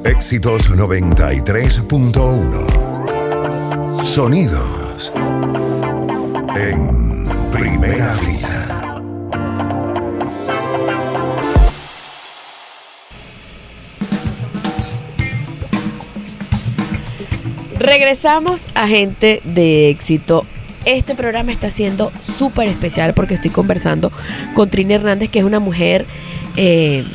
Éxitos 93.1. Sonidos en primera fila.
Regresamos a Gente de Éxito. Este programa está siendo súper especial porque estoy conversando con Trina Hernández, que es una mujer que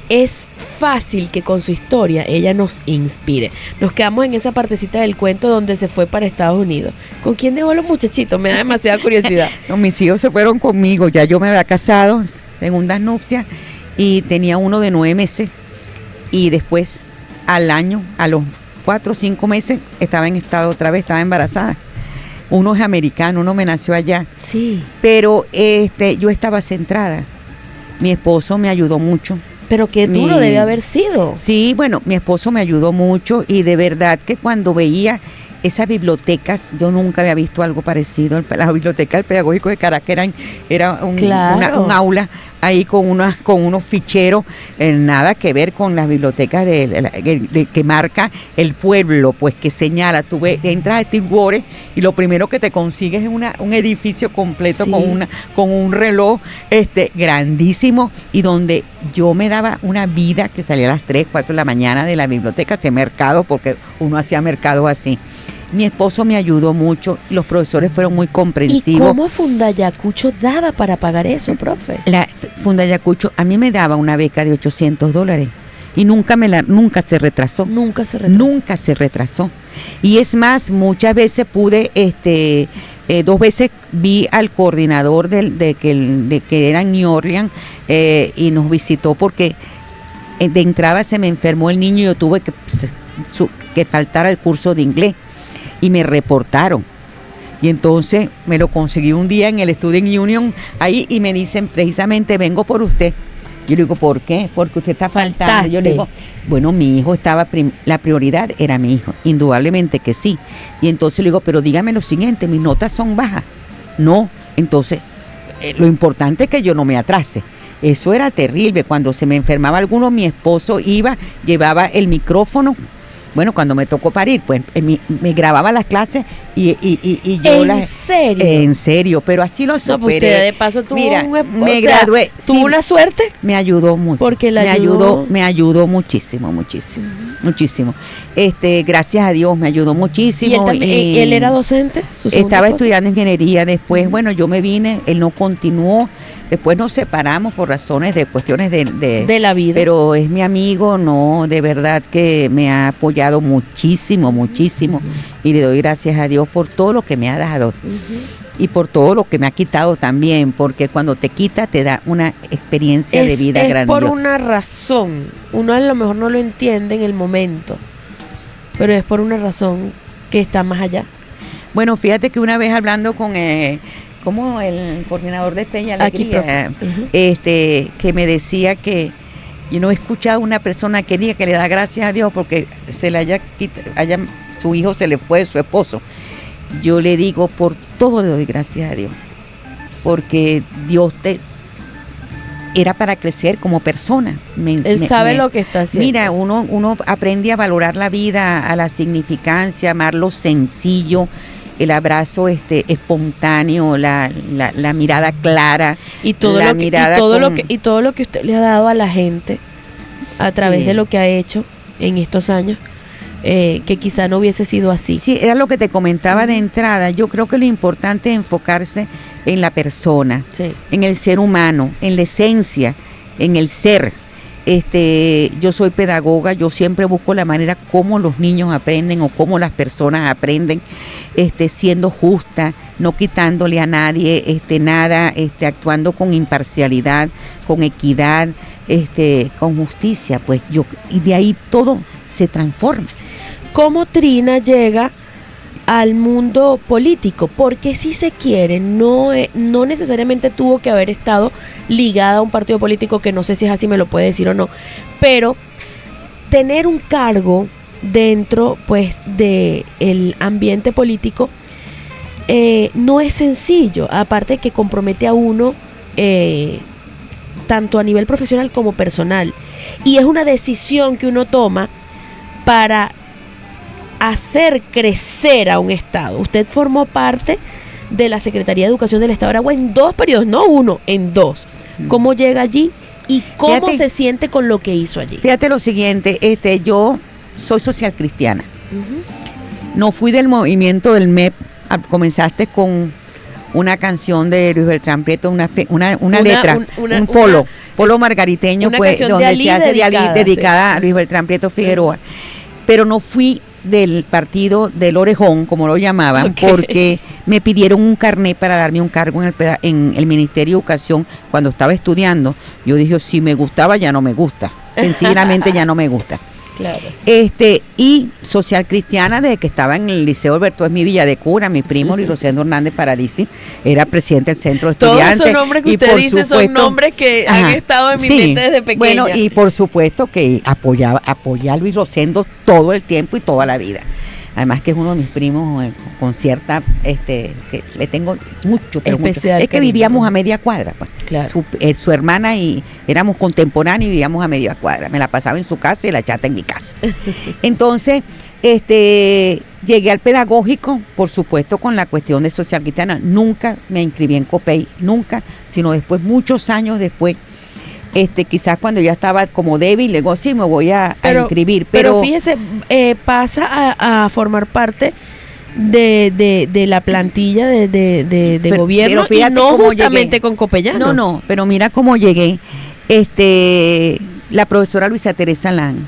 es fácil que con su historia ella nos inspire. Nos quedamos en esa partecita del cuento donde se fue para Estados Unidos. ¿Con quién dejó los muchachitos? Me da demasiada curiosidad.
No, mis hijos se fueron conmigo. Ya yo me había casado, segundas nupcias, y tenía uno de 9 meses. Y después, al año, a los 4 o 5 meses, estaba en estado otra vez, estaba embarazada. Uno es americano, uno me nació allá.
Sí.
Pero yo estaba centrada. Mi esposo me ayudó mucho.
Pero qué duro debe haber sido.
Sí, bueno, mi esposo me ayudó mucho, y de verdad que cuando veía esas bibliotecas, yo nunca había visto algo parecido. La biblioteca del Pedagógico de Caracas era un aula ahí con unos ficheros, nada que ver con las bibliotecas que marca el pueblo, pues que señala. Tú entras a Stillwater y lo primero que te consigues es un edificio completo, sí, con un reloj grandísimo, y donde yo me daba una vida que salía a las 3, 4 de la mañana de la biblioteca, hacia mercado, porque uno haya mercado así. Mi esposo me ayudó mucho, los profesores fueron muy comprensivos.
¿Y cómo Fundayacucho daba para pagar eso, profe?
La Fundayacucho a mí me daba una beca de $800 y nunca se retrasó.
Nunca se retrasó.
Nunca se retrasó. Y es más, muchas veces pude, 2 veces vi al coordinador de que era en New Orleans, y nos visitó porque de entrada se me enfermó el niño y yo tuve que faltar al curso de inglés. Y me reportaron. Y entonces me lo conseguí un día en el Student Union ahí, y me dicen, precisamente vengo por usted. Yo le digo, ¿por qué? Porque usted está faltando. Yo le digo, bueno, mi hijo estaba, la prioridad era mi hijo, indudablemente que sí. Y entonces le digo, pero dígame lo siguiente, mis notas son bajas. No, entonces lo importante es que yo no me atrase. Eso era terrible. Cuando se me enfermaba alguno, mi esposo llevaba el micrófono. Bueno, cuando me tocó parir, pues me grababa las clases y yo
¿En serio?
En serio, pero así lo superé.
No, pues usted de paso tuvo
me gradué.
¿Tuvo una suerte?
Me ayudó mucho.
Porque me
ayudó muchísimo. Muchísimo. Gracias a Dios me ayudó muchísimo.
¿Y él era docente?
Estaba estudiando ingeniería después. Bueno, yo me vine, él no continuó. Después nos separamos por razones de cuestiones de
la vida.
Pero es mi amigo, no, de verdad que me ha apoyado muchísimo. Y le doy gracias a Dios por todo lo que me ha dado. Y por todo lo que me ha quitado también, porque cuando te quita te da una experiencia de vida grandiosa.
Es por una razón. Uno a lo mejor no lo entiende en el momento, pero es por una razón que está más allá.
Bueno, fíjate que una vez hablando con como el coordinador de Fe y Alegría, que me decía que yo no he escuchado una persona que diga que le da gracias a Dios porque se le su hijo se le fue, su esposo. Yo le digo, por todo le doy gracias a Dios, porque Dios era para crecer como persona.
Él sabe lo que está haciendo.
Mira, uno aprende a valorar la vida, a la significancia, amar lo sencillo. el abrazo espontáneo, la mirada clara,
Y todo
la
lo que,
mirada
y todo lo que usted le ha dado a la gente a través
Sí.
de lo que ha hecho en estos años, que quizá no hubiese sido así.
Sí, era lo que te comentaba de entrada. Yo creo que lo importante es enfocarse en la persona,
Sí.
en el ser humano, en la esencia, en el ser. Yo soy pedagoga, yo siempre busco la manera como los niños aprenden o cómo las personas aprenden, siendo justa, no quitándole a nadie nada, actuando con imparcialidad, con equidad, con justicia, pues y de ahí todo se transforma.
¿Cómo Trina llega al mundo político? Porque si se quiere, no necesariamente tuvo que haber estado ligada a un partido político, que no sé si es así, me lo puede decir o no, pero tener un cargo dentro pues de el ambiente político no es sencillo, aparte que compromete a uno tanto a nivel profesional como personal, y es una decisión que uno toma para hacer crecer a un estado. Usted formó parte de la Secretaría de Educación del Estado de Aragua en 2 periodos, no 1, en 2. ¿Cómo llega allí y cómo
Fíjate,
se siente con lo que hizo allí?
Fíjate lo siguiente, yo soy social cristiana.
Ujú.
No fui del movimiento del MEP. Comenzaste con una canción de Luis Beltrán Prieto, una letra, un polo margariteño,
una
pues,
canción de
donde
Ali
se hace de Ali dedicada
sí.
a Luis Beltrán Prieto Figueroa. Pero no fui del partido del Orejón, como lo llamaban,
Ok.
porque me pidieron un carnet para darme un cargo en el Ministerio de Educación cuando estaba estudiando. Yo dije, si me gustaba, ya no me gusta. Sencillamente ya no me gusta.
Claro.
Y social cristiana, desde que estaba en el Liceo Alberto Esmí Villa de Cura, mi primo Luis Rosendo Hernández Paradisi era presidente del centro de
Todos
estudiantes.
esos nombres que
y
usted
por
dice son
supuesto,
nombres que han estado en mi
sí,
mente desde pequeña.
Bueno, y por supuesto que apoyé a Luis Rosendo todo el tiempo y toda la vida. Además que es uno de mis primos con cierta, que le tengo mucho, pero
Especial
mucho. Es que
cariño.
vivíamos a media cuadra, pues.
Claro.
Su hermana y éramos contemporáneos y vivíamos a media cuadra. Me la pasaba en su casa y la chata en mi casa. Entonces, llegué al pedagógico, por supuesto, con la cuestión de social cristiana. Nunca me inscribí en COPEI, nunca, sino después, muchos años después. Quizás cuando ya estaba como débil, le digo, sí, me voy a inscribir.
Pero fíjese, pasa a formar parte de la plantilla de gobierno,
pero fíjate
y no
cómo
justamente
llegué.
con Copellano.
No, pero mira cómo llegué. La profesora Luisa Teresa Lang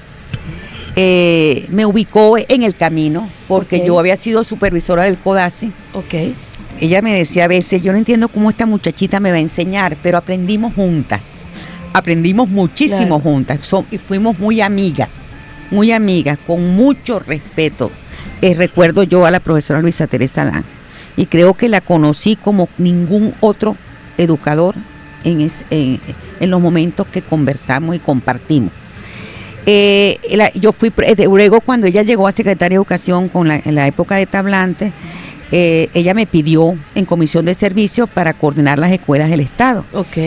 me ubicó en el camino, porque
Ok.
yo había sido supervisora del CODACI.
Ok.
Ella me decía a veces, yo no entiendo cómo esta muchachita me va a enseñar, pero aprendimos juntas. Aprendimos muchísimo
Claro.
juntas y fuimos muy amigas, con mucho respeto. Recuerdo yo a la profesora Luisa Teresa Lang y creo que la conocí como ningún otro educador en los momentos que conversamos y compartimos. Yo fui, luego cuando ella llegó a Secretaría de Educación en la época de Tablante, ella me pidió en comisión de servicio para coordinar las escuelas del Estado.
Ok.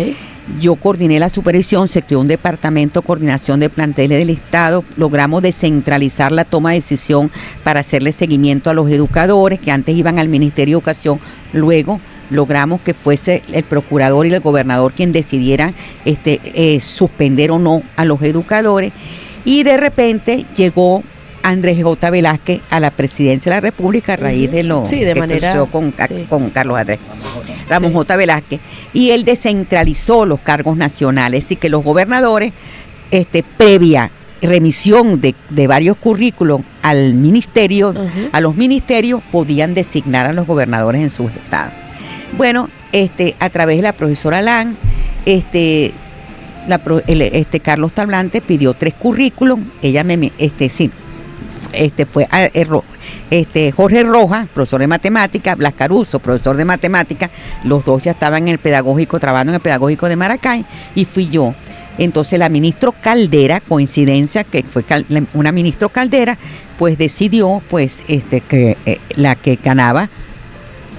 Yo coordiné la supervisión, se creó un departamento de coordinación de planteles del Estado, logramos descentralizar la toma de decisión para hacerle seguimiento a los educadores que antes iban al Ministerio de Educación, luego logramos que fuese el procurador y el gobernador quien decidieran suspender o no a los educadores, y de repente llegó Andrés J. Velázquez a la presidencia de la República a raíz de lo
Sí, de
que
manera,
sucedió con Carlos Andrés Ramón
Sí.
J. Velázquez, y él descentralizó los cargos nacionales, así que los gobernadores, previa remisión de varios currículos al ministerio,
Ujú.
a los ministerios, podían designar a los gobernadores en sus estados. Bueno, a través de la profesora Lang, Carlos Tablante pidió 3 currículums, ella fue Jorge Rojas, profesor de matemática, Blas Caruso, profesor de matemática, los dos ya estaban en el pedagógico, trabajando en el pedagógico de Maracay, y fui yo. Entonces la ministra Caldera, coincidencia que fue una ministra Caldera, pues decidió que la que ganaba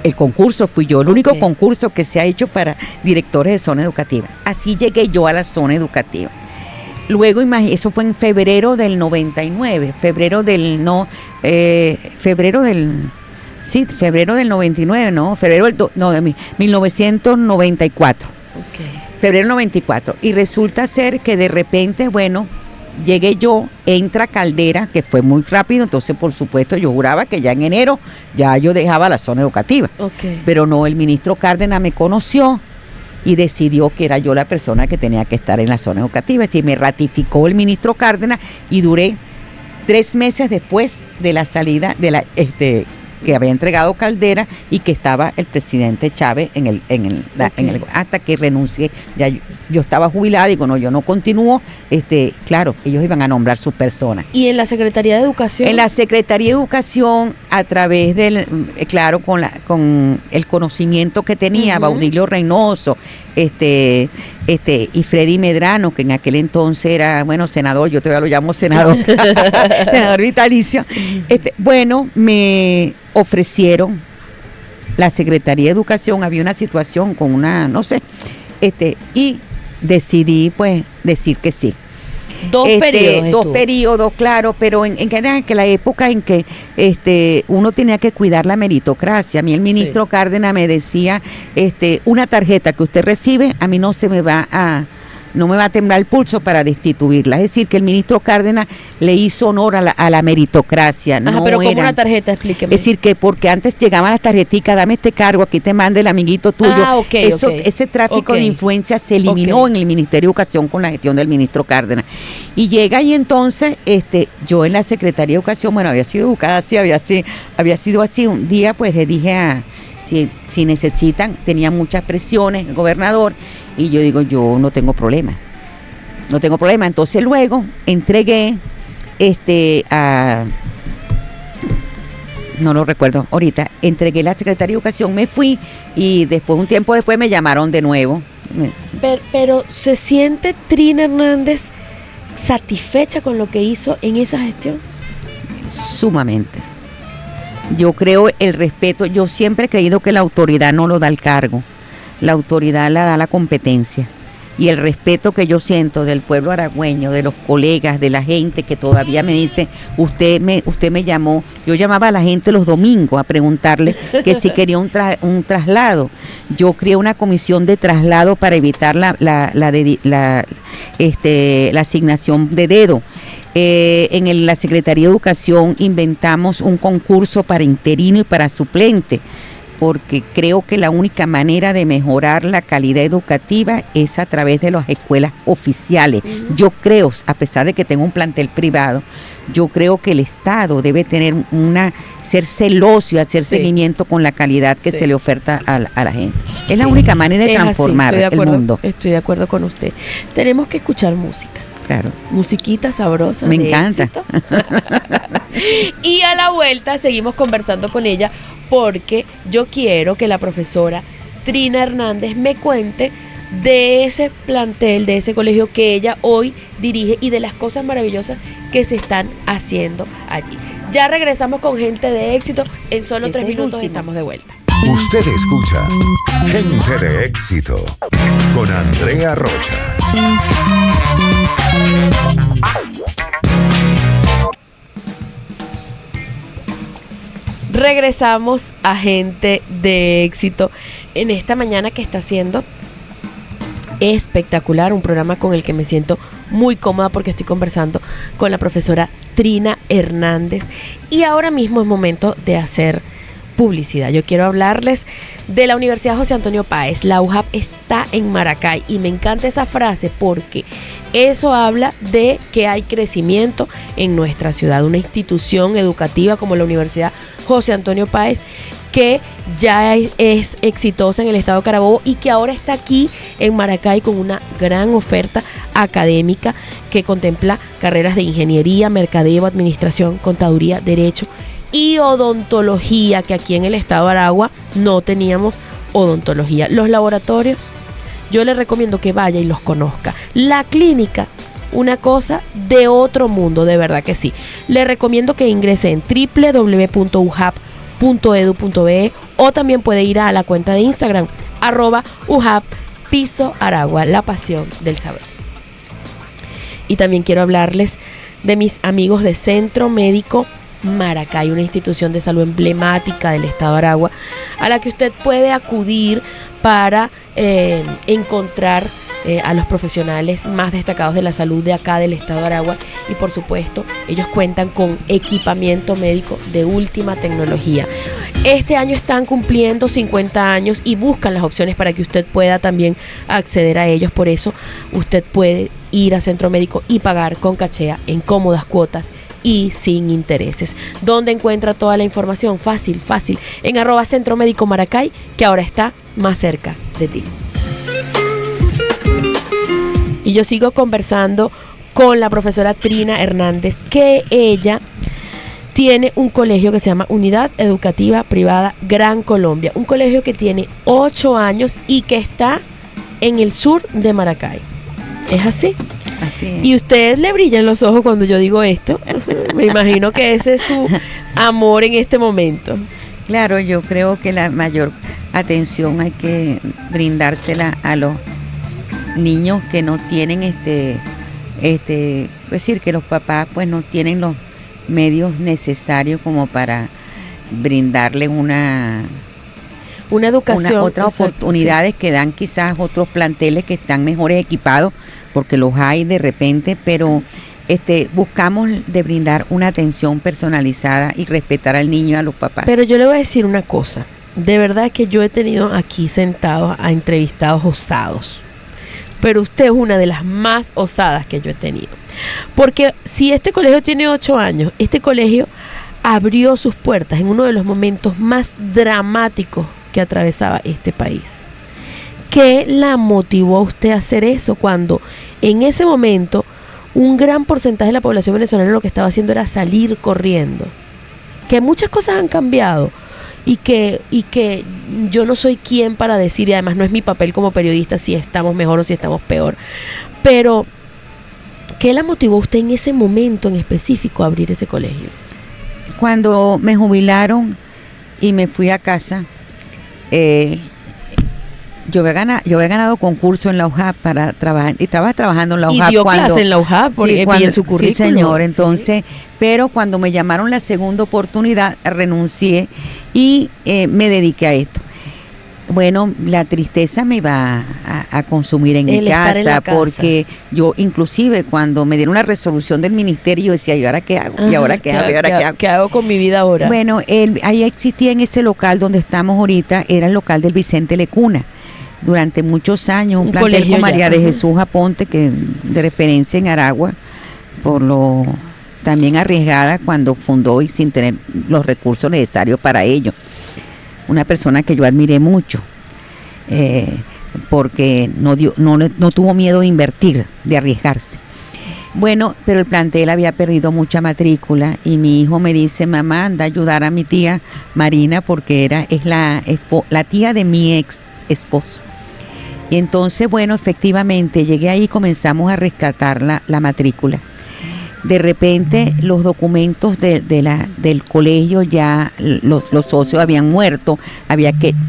el concurso fui yo, el único concurso que se ha hecho para directores de zona educativa. Así llegué yo a la zona educativa. Luego, eso fue en febrero del 99, febrero del Sí, febrero del 99, ¿no? De 1994.
Ok.
Febrero 94. Y resulta ser que de repente, bueno, llegué yo, entra Caldera, que fue muy rápido, entonces por supuesto yo juraba que ya en enero ya yo dejaba la zona educativa.
Ok.
Pero no, el ministro Cárdenas me conoció y decidió que era yo la persona que tenía que estar en la zona educativa. Es decir, me ratificó el ministro Cárdenas y duré 3 meses después de la salida de la que había entregado Caldera y que estaba el presidente Chávez hasta que renuncié. Ya yo estaba jubilada, digo, no, yo no continúo. Claro, ellos iban a nombrar su persona.
¿Y en la Secretaría de Educación?
En la Secretaría de Educación, a través con el conocimiento que tenía Baudilio Reynoso, y Freddy Medrano, que en aquel entonces era, bueno, senador, yo todavía lo llamo senador, senador vitalicio. Bueno, me ofrecieron la Secretaría de Educación, había una situación con una, no sé, y decidí pues decir que sí.
Dos
periodos, claro, pero en que la época en que uno tenía que cuidar la meritocracia. A mí el ministro Cárdenas me decía, una tarjeta que usted recibe, a mí no me va a temblar el pulso para destituirla. Es decir, que el ministro Cárdenas le hizo honor a la meritocracia.
Ajá, pero como una tarjeta, explíqueme.
Es decir, que porque antes llegaban las tarjeticas, dame este cargo, aquí te manda el amiguito tuyo. Ese tráfico de influencia se eliminó en el Ministerio de Educación con la gestión del ministro Cárdenas. Y llega y entonces, yo en la Secretaría de Educación, bueno, había sido educada así, había sido así. Un día, pues le dije si necesitan, tenía muchas presiones el gobernador, y yo digo, yo no tengo problema. Entonces luego entregué no lo recuerdo ahorita, entregué la Secretaría de Educación, me fui y un tiempo después me llamaron de nuevo.
Pero ¿se siente Trina Hernández satisfecha con lo que hizo en esa gestión?
Sumamente. Yo creo el respeto, yo siempre he creído que la autoridad no lo da el cargo, la autoridad la da la competencia. Y el respeto que yo siento del pueblo aragüeño, de los colegas, de la gente que todavía me dice, usted me llamó. Yo llamaba a la gente los domingos a preguntarle que si quería un traslado. Yo creé una comisión de traslado para evitar la asignación de dedo. En la Secretaría de Educación inventamos un concurso para interino y para suplente, porque creo que la única manera de mejorar la calidad educativa es a través de las escuelas oficiales. Yo creo, a pesar de que tengo un plantel privado, yo creo que el Estado debe ser celoso y hacer seguimiento con la calidad que se le oferta a la gente. Es la única manera de transformar el mundo.
Estoy de acuerdo con usted. Tenemos que escuchar música.
Claro.
Musiquita sabrosa.
Me encanta.
Y a la vuelta seguimos conversando con ella, porque yo quiero que la profesora Trina Hernández me cuente de ese plantel, de ese colegio que ella hoy dirige y de las cosas maravillosas que se están haciendo allí. Ya regresamos con Gente de Éxito. En solo 3 minutos estamos de vuelta.
Usted escucha Gente de Éxito con Andrea Rocha.
Regresamos a Gente de Éxito en esta mañana que está siendo espectacular, un programa con el que me siento muy cómoda porque estoy conversando con la profesora Trina Hernández, y ahora mismo es momento de hacer publicidad. Yo quiero hablarles de la Universidad José Antonio Páez. La UJAP está en Maracay y me encanta esa frase porque eso habla de que hay crecimiento en nuestra ciudad, una institución educativa como la Universidad José Antonio Páez, que ya es exitosa en el estado de Carabobo y que ahora está aquí en Maracay con una gran oferta académica que contempla carreras de ingeniería, mercadeo, administración, contaduría, derecho y odontología, que aquí en el estado de Aragua no teníamos odontología. Los laboratorios, yo le recomiendo que vaya y los conozca. La clínica, una cosa de otro mundo, de verdad que sí. Le recomiendo que ingrese en www.ujap.edu.be o también puede ir a la cuenta de Instagram @ujap_Aragua, la pasión del saber. Y también quiero hablarles de mis amigos de Centro Médico Maracay, una institución de salud emblemática del estado de Aragua, a la que usted puede acudir para encontrar a los profesionales más destacados de la salud de acá del estado de Aragua, y por supuesto ellos cuentan con equipamiento médico de última tecnología. Este año están cumpliendo 50 años y buscan las opciones para que usted pueda también acceder a ellos. Por eso usted puede ir a Centro Médico y pagar con cachea en cómodas cuotas y sin intereses. ¿Dónde encuentra toda la información? Fácil, en @Centro Médico Maracay, que ahora está más cerca de ti. Y yo sigo conversando con la profesora Trina Hernández, que ella tiene un colegio que se llama Unidad Educativa Privada Gran Colombia, un colegio que tiene 8 años y que está en el sur de Maracay. ¿Es así?
Así es.
Y ustedes le brillan los ojos cuando yo digo esto. Me imagino que ese es su amor en este momento.
Claro, yo creo que la mayor atención hay que brindársela a los niños que no tienen es decir, que los papás pues no tienen los medios necesarios como para brindarle una
educación,
otras oportunidades, sí, que dan quizás otros planteles que están mejores equipados, porque los hay de repente, pero buscamos de brindar una atención personalizada y respetar al niño y a los papás.
Pero yo le voy a decir una cosa, de verdad que yo he tenido aquí sentados a entrevistados osados, pero usted es una de las más osadas que yo he tenido. Porque si este colegio tiene 8 años, este colegio abrió sus puertas en uno de los momentos más dramáticos que atravesaba este país. ¿Qué la motivó a usted a hacer eso cuando en ese momento un gran porcentaje de la población venezolana lo que estaba haciendo era salir corriendo? Que muchas cosas han cambiado y que yo no soy quien para decir, y además no es mi papel como periodista si estamos mejor o si estamos peor, pero ¿qué la motivó a usted en ese momento en específico a abrir ese colegio?
Cuando me jubilaron y me fui a casa, yo había ganado concurso en la UJAP para trabajar, y estaba trabajando en la UJAP.
¿Y dio clase en la UJAP? Porque vi en su currículum.
Sí, señor. Entonces, sí. Pero cuando me llamaron la segunda oportunidad, renuncié y me dediqué a esto. Bueno, la tristeza me iba a consumir en mi casa, porque yo inclusive cuando me dieron la resolución del ministerio, yo decía, ¿y ahora qué hago? ¿Y ahora qué hago? ¿Y ahora qué hago?
¿Qué hago con mi vida ahora?
Bueno, ahí existía en ese local donde estamos ahorita, era el local del Vicente Lecuna. Durante muchos años, un plantel con María de Jesús Aponte, que de referencia en Aragua, por lo también arriesgada cuando fundó y sin tener los recursos necesarios para ello. Una persona que yo admiré mucho, porque no tuvo miedo de invertir, de arriesgarse. Bueno, pero el plantel había perdido mucha matrícula y mi hijo me dice, mamá, anda a ayudar a mi tía Marina, porque es la tía de mi ex esposo. Y entonces, bueno, efectivamente, llegué ahí y comenzamos a rescatar la matrícula. De repente, los documentos del colegio ya, los socios habían muerto,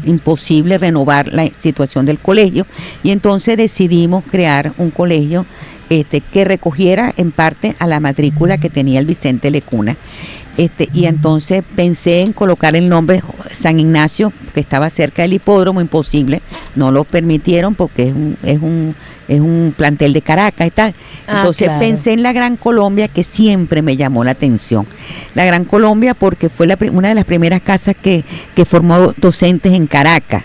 imposible renovar la situación del colegio, y entonces decidimos crear un colegio que recogiera en parte a la matrícula que tenía el Vicente Lecuna. Y entonces pensé en colocar el nombre San Ignacio, que estaba cerca del hipódromo, imposible, no lo permitieron porque es un plantel de Caracas y tal. Entonces claro, pensé en la Gran Colombia, que siempre me llamó la atención. La Gran Colombia porque fue una de las primeras casas que formó docentes en Caracas.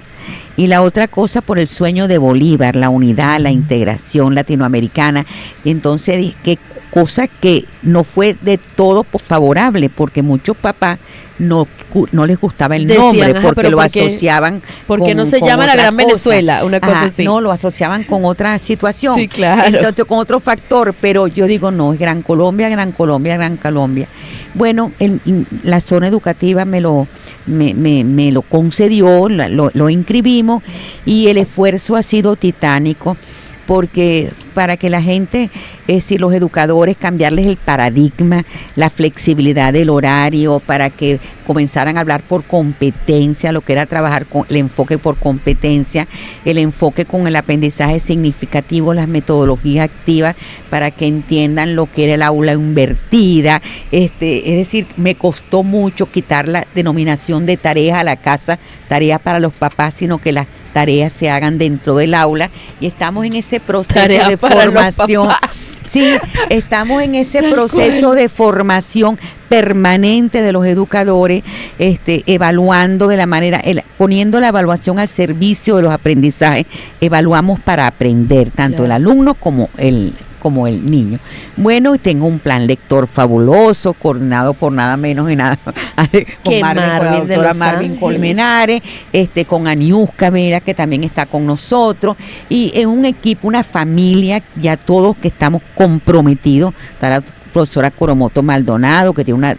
Y la otra cosa por el sueño de Bolívar, la unidad, la integración latinoamericana. Y entonces qué cosa que no fue de todo favorable, porque muchos papás no les gustaba el nombre, porque lo asociaban
porque no se llama la Gran Venezuela, una cosa así.
No, lo asociaban con otra situación,
sí, claro,
entonces, con otro factor, pero yo digo, no, es Gran Colombia, Gran Colombia, Gran Colombia. Bueno, la zona educativa me lo concedió, lo inscribimos, y el esfuerzo ha sido titánico, porque para que la gente, si los educadores, cambiarles el paradigma, la flexibilidad del horario, para que comenzaran a hablar por competencia, lo que era trabajar con el enfoque por competencia, el enfoque con el aprendizaje significativo, las metodologías activas, para que entiendan lo que era el aula invertida. Es decir, me costó mucho quitar la denominación de tareas a la casa, tareas para los papás, sino que las tareas se hagan dentro del aula, y estamos en ese proceso de formación. Sí, estamos en ese proceso de formación permanente de los educadores, evaluando de la manera, poniendo la evaluación al servicio de los aprendizajes. Evaluamos para aprender, tanto el alumno como el niño. Bueno, y tengo un plan lector fabuloso, coordinado por nada menos y nada con la doctora Marvin Colmenares, con Aniuska Vera, que también está con nosotros, y en un equipo, una familia, ya todos que estamos comprometidos. Está la profesora Coromoto Maldonado, que tiene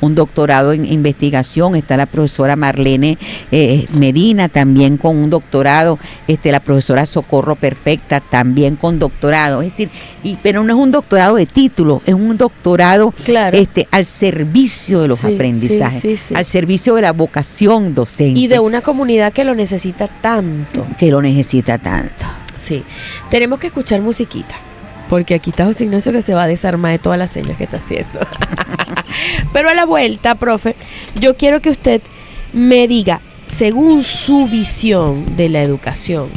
un doctorado en investigación. Está la profesora Marlene Medina, también con un doctorado. La profesora Socorro Perfecta, también con doctorado. Es decir, pero no es un doctorado de título, es un doctorado al servicio de los aprendizajes, al servicio de la vocación docente.
Y de una comunidad que lo necesita tanto.
Sí.
Tenemos que escuchar musiquita, porque aquí está José Ignacio, que se va a desarmar de todas las señas que está haciendo. Pero a la vuelta, profe, yo quiero que usted me diga, según su visión de la educación,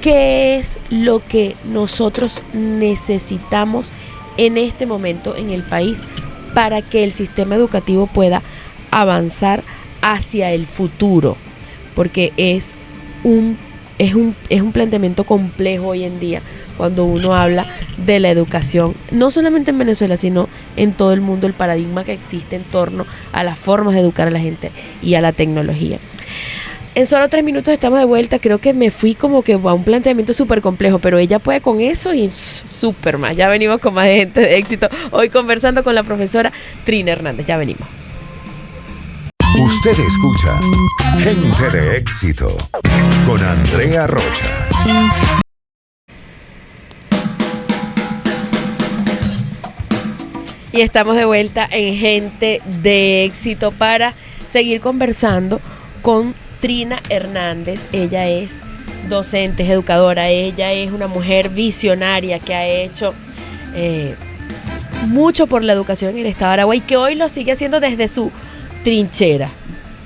¿qué es lo que nosotros necesitamos en este momento en el país para que el sistema educativo pueda avanzar hacia el futuro? Porque es un planteamiento complejo hoy en día, cuando uno habla de la educación, no solamente en Venezuela, sino en todo el mundo, el paradigma que existe en torno a las formas de educar a la gente y a la tecnología. En solo 3 minutos estamos de vuelta. Creo que me fui como que a un planteamiento súper complejo, pero ella puede con eso y súper más. Ya venimos con más gente de éxito. Hoy conversando con la profesora Trina Hernández. Ya venimos.
Usted escucha Gente de Éxito con Andrea Rocha.
Y estamos de vuelta en Gente de Éxito para seguir conversando con Trina Hernández. Ella es docente, es educadora, ella es una mujer visionaria que ha hecho mucho por la educación en el estado de Aragua y que hoy lo sigue haciendo desde su trinchera,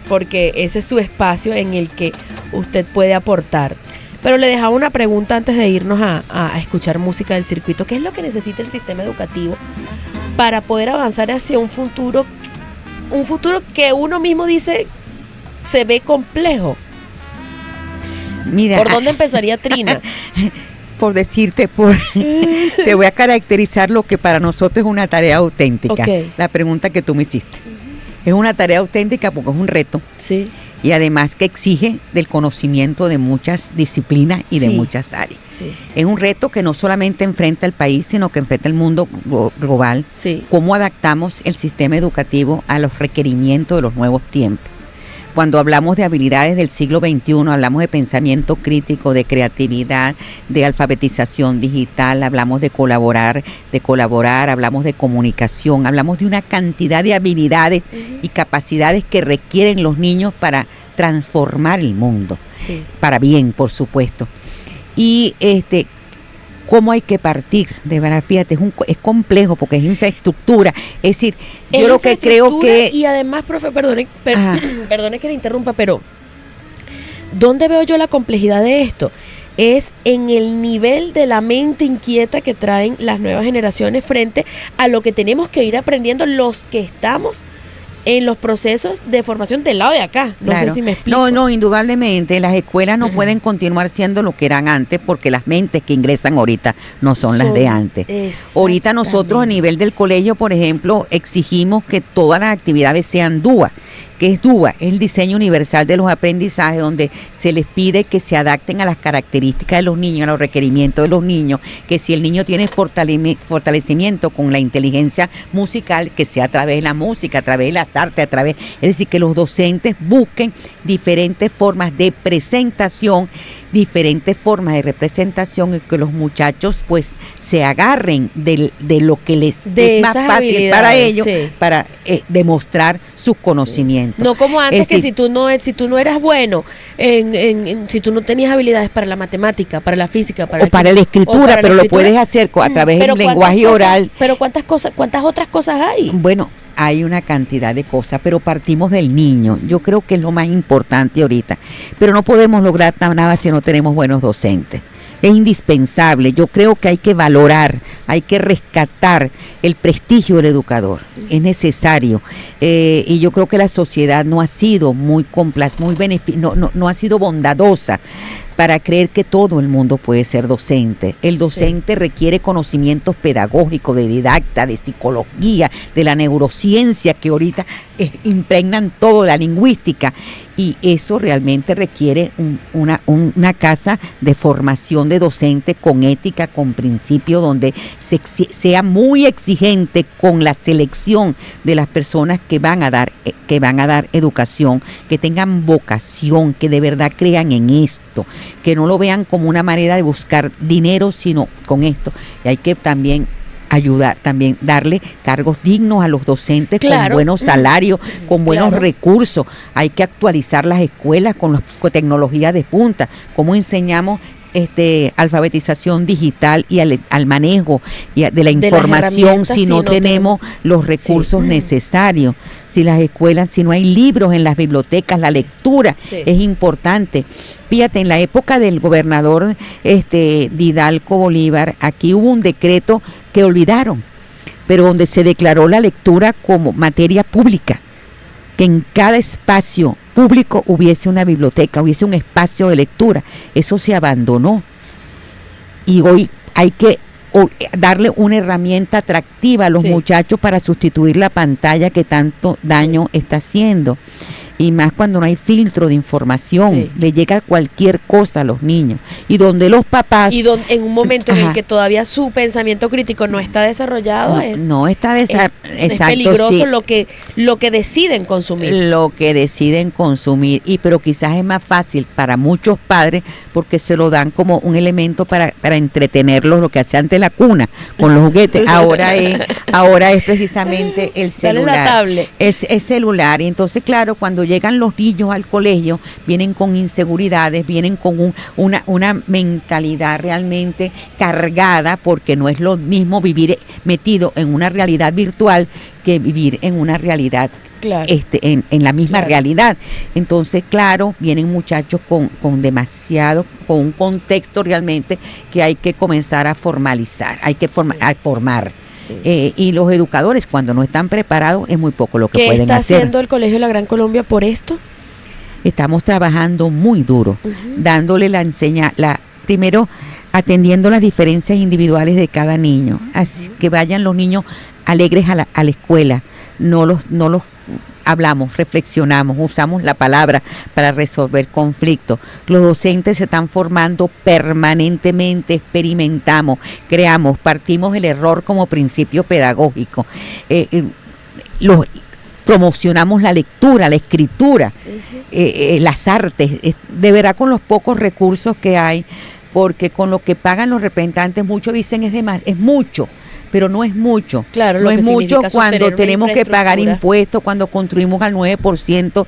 porque ese es su espacio en el que usted puede aportar. Pero le dejaba una pregunta antes de irnos a escuchar música del circuito. ¿Qué es lo que necesita el sistema educativo para poder avanzar hacia un futuro que uno mismo dice se ve complejo?
Mira,
¿por dónde empezaría Trina?
Por decirte, te voy a caracterizar lo que para nosotros es una tarea auténtica.
Okay.
La pregunta que tú me hiciste. Es una tarea auténtica porque es un reto.
Sí.
Y además que exige del conocimiento de muchas disciplinas y de muchas áreas.
Sí.
Es un reto que no solamente enfrenta el país, sino que enfrenta el mundo global.
Sí.
¿Cómo adaptamos el sistema educativo a los requerimientos de los nuevos tiempos? Cuando hablamos de habilidades del siglo XXI, hablamos de pensamiento crítico, de creatividad, de alfabetización digital, hablamos de colaborar, hablamos de comunicación, hablamos de una cantidad de habilidades y capacidades que requieren los niños para transformar el mundo, para bien, por supuesto. Y ¿cómo hay que partir? De verdad, fíjate, es complejo porque es infraestructura. Es decir, yo lo que creo que...
Y además, profe, perdone que le interrumpa, pero ¿dónde veo yo la complejidad de esto? Es en el nivel de la mente inquieta que traen las nuevas generaciones frente a lo que tenemos que ir aprendiendo los que estamos en los procesos de formación del lado de acá. No sé si me explico.
No, indudablemente las escuelas no pueden continuar siendo lo que eran antes porque las mentes que ingresan ahorita no son las de antes. Ahorita nosotros a nivel del colegio, por ejemplo, exigimos que todas las actividades sean DUA, que es DUA, es el diseño universal de los aprendizajes, donde se les pide que se adapten a las características de los niños, a los requerimientos de los niños, que si el niño tiene fortalecimiento con la inteligencia musical, que sea a través de la música, a través de las artes, es decir, que los docentes busquen diferentes formas de presentación, diferentes formas de representación, y que los muchachos pues se agarren de lo que les es más fácil para ellos, sí, para demostrar sus conocimientos.
No como antes, que si tú no eras bueno, si tú no tenías habilidades para la matemática, para la física, para
la escritura, pero lo puedes hacer a través del lenguaje oral.
Pero cuántas otras cosas hay.
Bueno, hay una cantidad de cosas, pero partimos del niño. Yo creo que es lo más importante ahorita. Pero no podemos lograr nada si no tenemos buenos docentes. Es indispensable. Yo creo que hay que valorar, hay que rescatar el prestigio del educador. Es necesario. Y yo creo que la sociedad no ha sido no ha sido bondadosa para creer que todo el mundo puede ser docente. El docente requiere conocimientos pedagógicos, de didacta, de psicología, de la neurociencia, que ahorita impregnan todo, la lingüística, y eso realmente requiere una casa de formación de docente con ética, con principio, donde sea muy exigente con la selección de las personas que van a dar educación, que tengan vocación, que de verdad crean en esto, que no lo vean como una manera de buscar dinero, sino con esto. Y hay que también darle cargos dignos a los docentes, claro, con buenos salarios, con buenos recursos. Hay que actualizar las escuelas con tecnología de punta. ¿Cómo enseñamos alfabetización digital y al manejo de la información si no tenemos los recursos necesarios? Si las escuelas, si no hay libros en las bibliotecas, la lectura es importante. Fíjate, en la época del gobernador Hidalgo Bolívar, aquí hubo un decreto que olvidaron, pero donde se declaró la lectura como materia pública, que en cada espacio público hubiese una biblioteca, hubiese un espacio de lectura. Eso se abandonó. Y hoy hay que darle una herramienta atractiva a los muchachos para sustituir la pantalla que tanto daño está haciendo. Y más cuando no hay filtro de información, le llega cualquier cosa a los niños. Y donde los papás... Y
en un momento en el que todavía su pensamiento crítico no está desarrollado,
no está desarrollado.
Es peligroso lo que deciden consumir.
Lo que deciden consumir. Pero quizás es más fácil para muchos padres porque se lo dan como un elemento para entretenerlos, lo que hacía antes la cuna, con los juguetes. Ahora es precisamente el celular.
La tablet.
El celular. Y entonces, claro, cuando llegan los niños al colegio, vienen con inseguridades, vienen con una mentalidad realmente cargada, porque no es lo mismo vivir metido en una realidad virtual que vivir en una realidad, claro, en la misma realidad. Entonces, claro, vienen muchachos con un contexto realmente que hay que comenzar a formalizar, hay que formar. Y los educadores, cuando no están preparados, es muy poco lo que pueden hacer. ¿Qué
está haciendo el Colegio La Gran Colombia por esto?
Estamos trabajando muy duro, dándole primero atendiendo las diferencias individuales de cada niño, así que vayan los niños alegres a la escuela, no los hablamos, reflexionamos, usamos la palabra para resolver conflictos. Los docentes se están formando permanentemente, experimentamos, creamos, partimos el error como principio pedagógico. Promocionamos la lectura, la escritura, las artes, de verdad, con los pocos recursos que hay, porque con lo que pagan los representantes, muchos dicen es mucho, pero no es mucho.
Claro,
no es mucho cuando tenemos que pagar impuestos, cuando construimos al 9%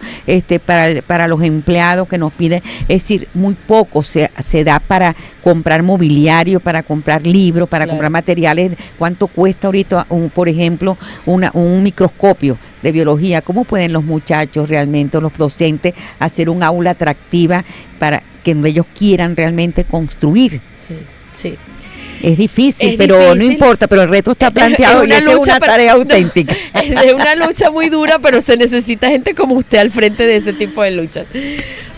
para los empleados que nos piden. Es decir, muy poco se da para comprar mobiliario, para comprar libros, para comprar materiales. ¿Cuánto cuesta ahorita, por ejemplo, un microscopio de biología? ¿Cómo pueden los muchachos realmente, los docentes, hacer un aula atractiva para que ellos quieran realmente construir?
Sí.
Es difícil, pero no importa, pero el reto está planteado y es una tarea auténtica.
Es una lucha muy dura, pero se necesita gente como usted al frente de ese tipo de luchas.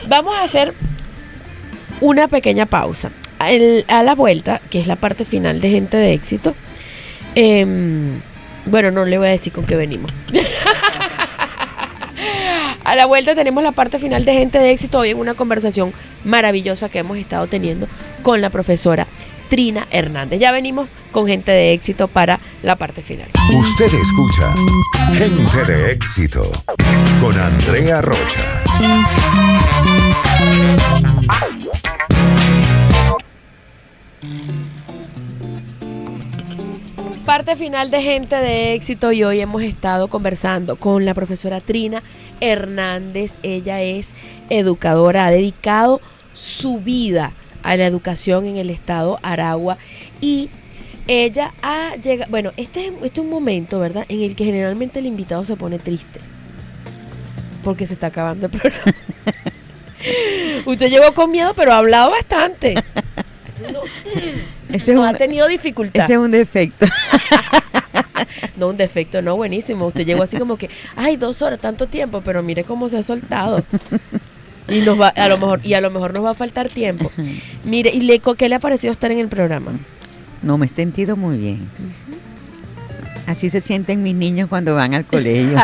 Vamos a hacer una pequeña pausa. A la vuelta, que es la parte final de Gente de Éxito, bueno, no le voy a decir con qué venimos. A la vuelta tenemos la parte final de Gente de Éxito, hoy en una conversación maravillosa que hemos estado teniendo con la profesora Trina Hernández. Ya venimos con Gente de Éxito para la parte final.
Usted escucha Gente de Éxito con Andrea Rocha.
Parte final de Gente de Éxito y hoy hemos estado conversando con la profesora Trina Hernández. Ella es educadora, ha dedicado su vida a la educación en el estado Aragua y ella ha llegado, bueno, este es un momento, ¿verdad?, en el que generalmente el invitado se pone triste porque se está acabando el programa. Usted llegó con miedo, pero ha hablado bastante. No ha tenido dificultad.
Ese es un defecto.
No, un defecto, no, buenísimo. Usted llegó así como que, ay, 2 horas, tanto tiempo, pero mire cómo se ha soltado. Y a lo mejor nos va a faltar tiempo. Mire, ¿qué le ha parecido estar en el programa?
No, me he sentido muy bien. Así se sienten mis niños cuando van al colegio.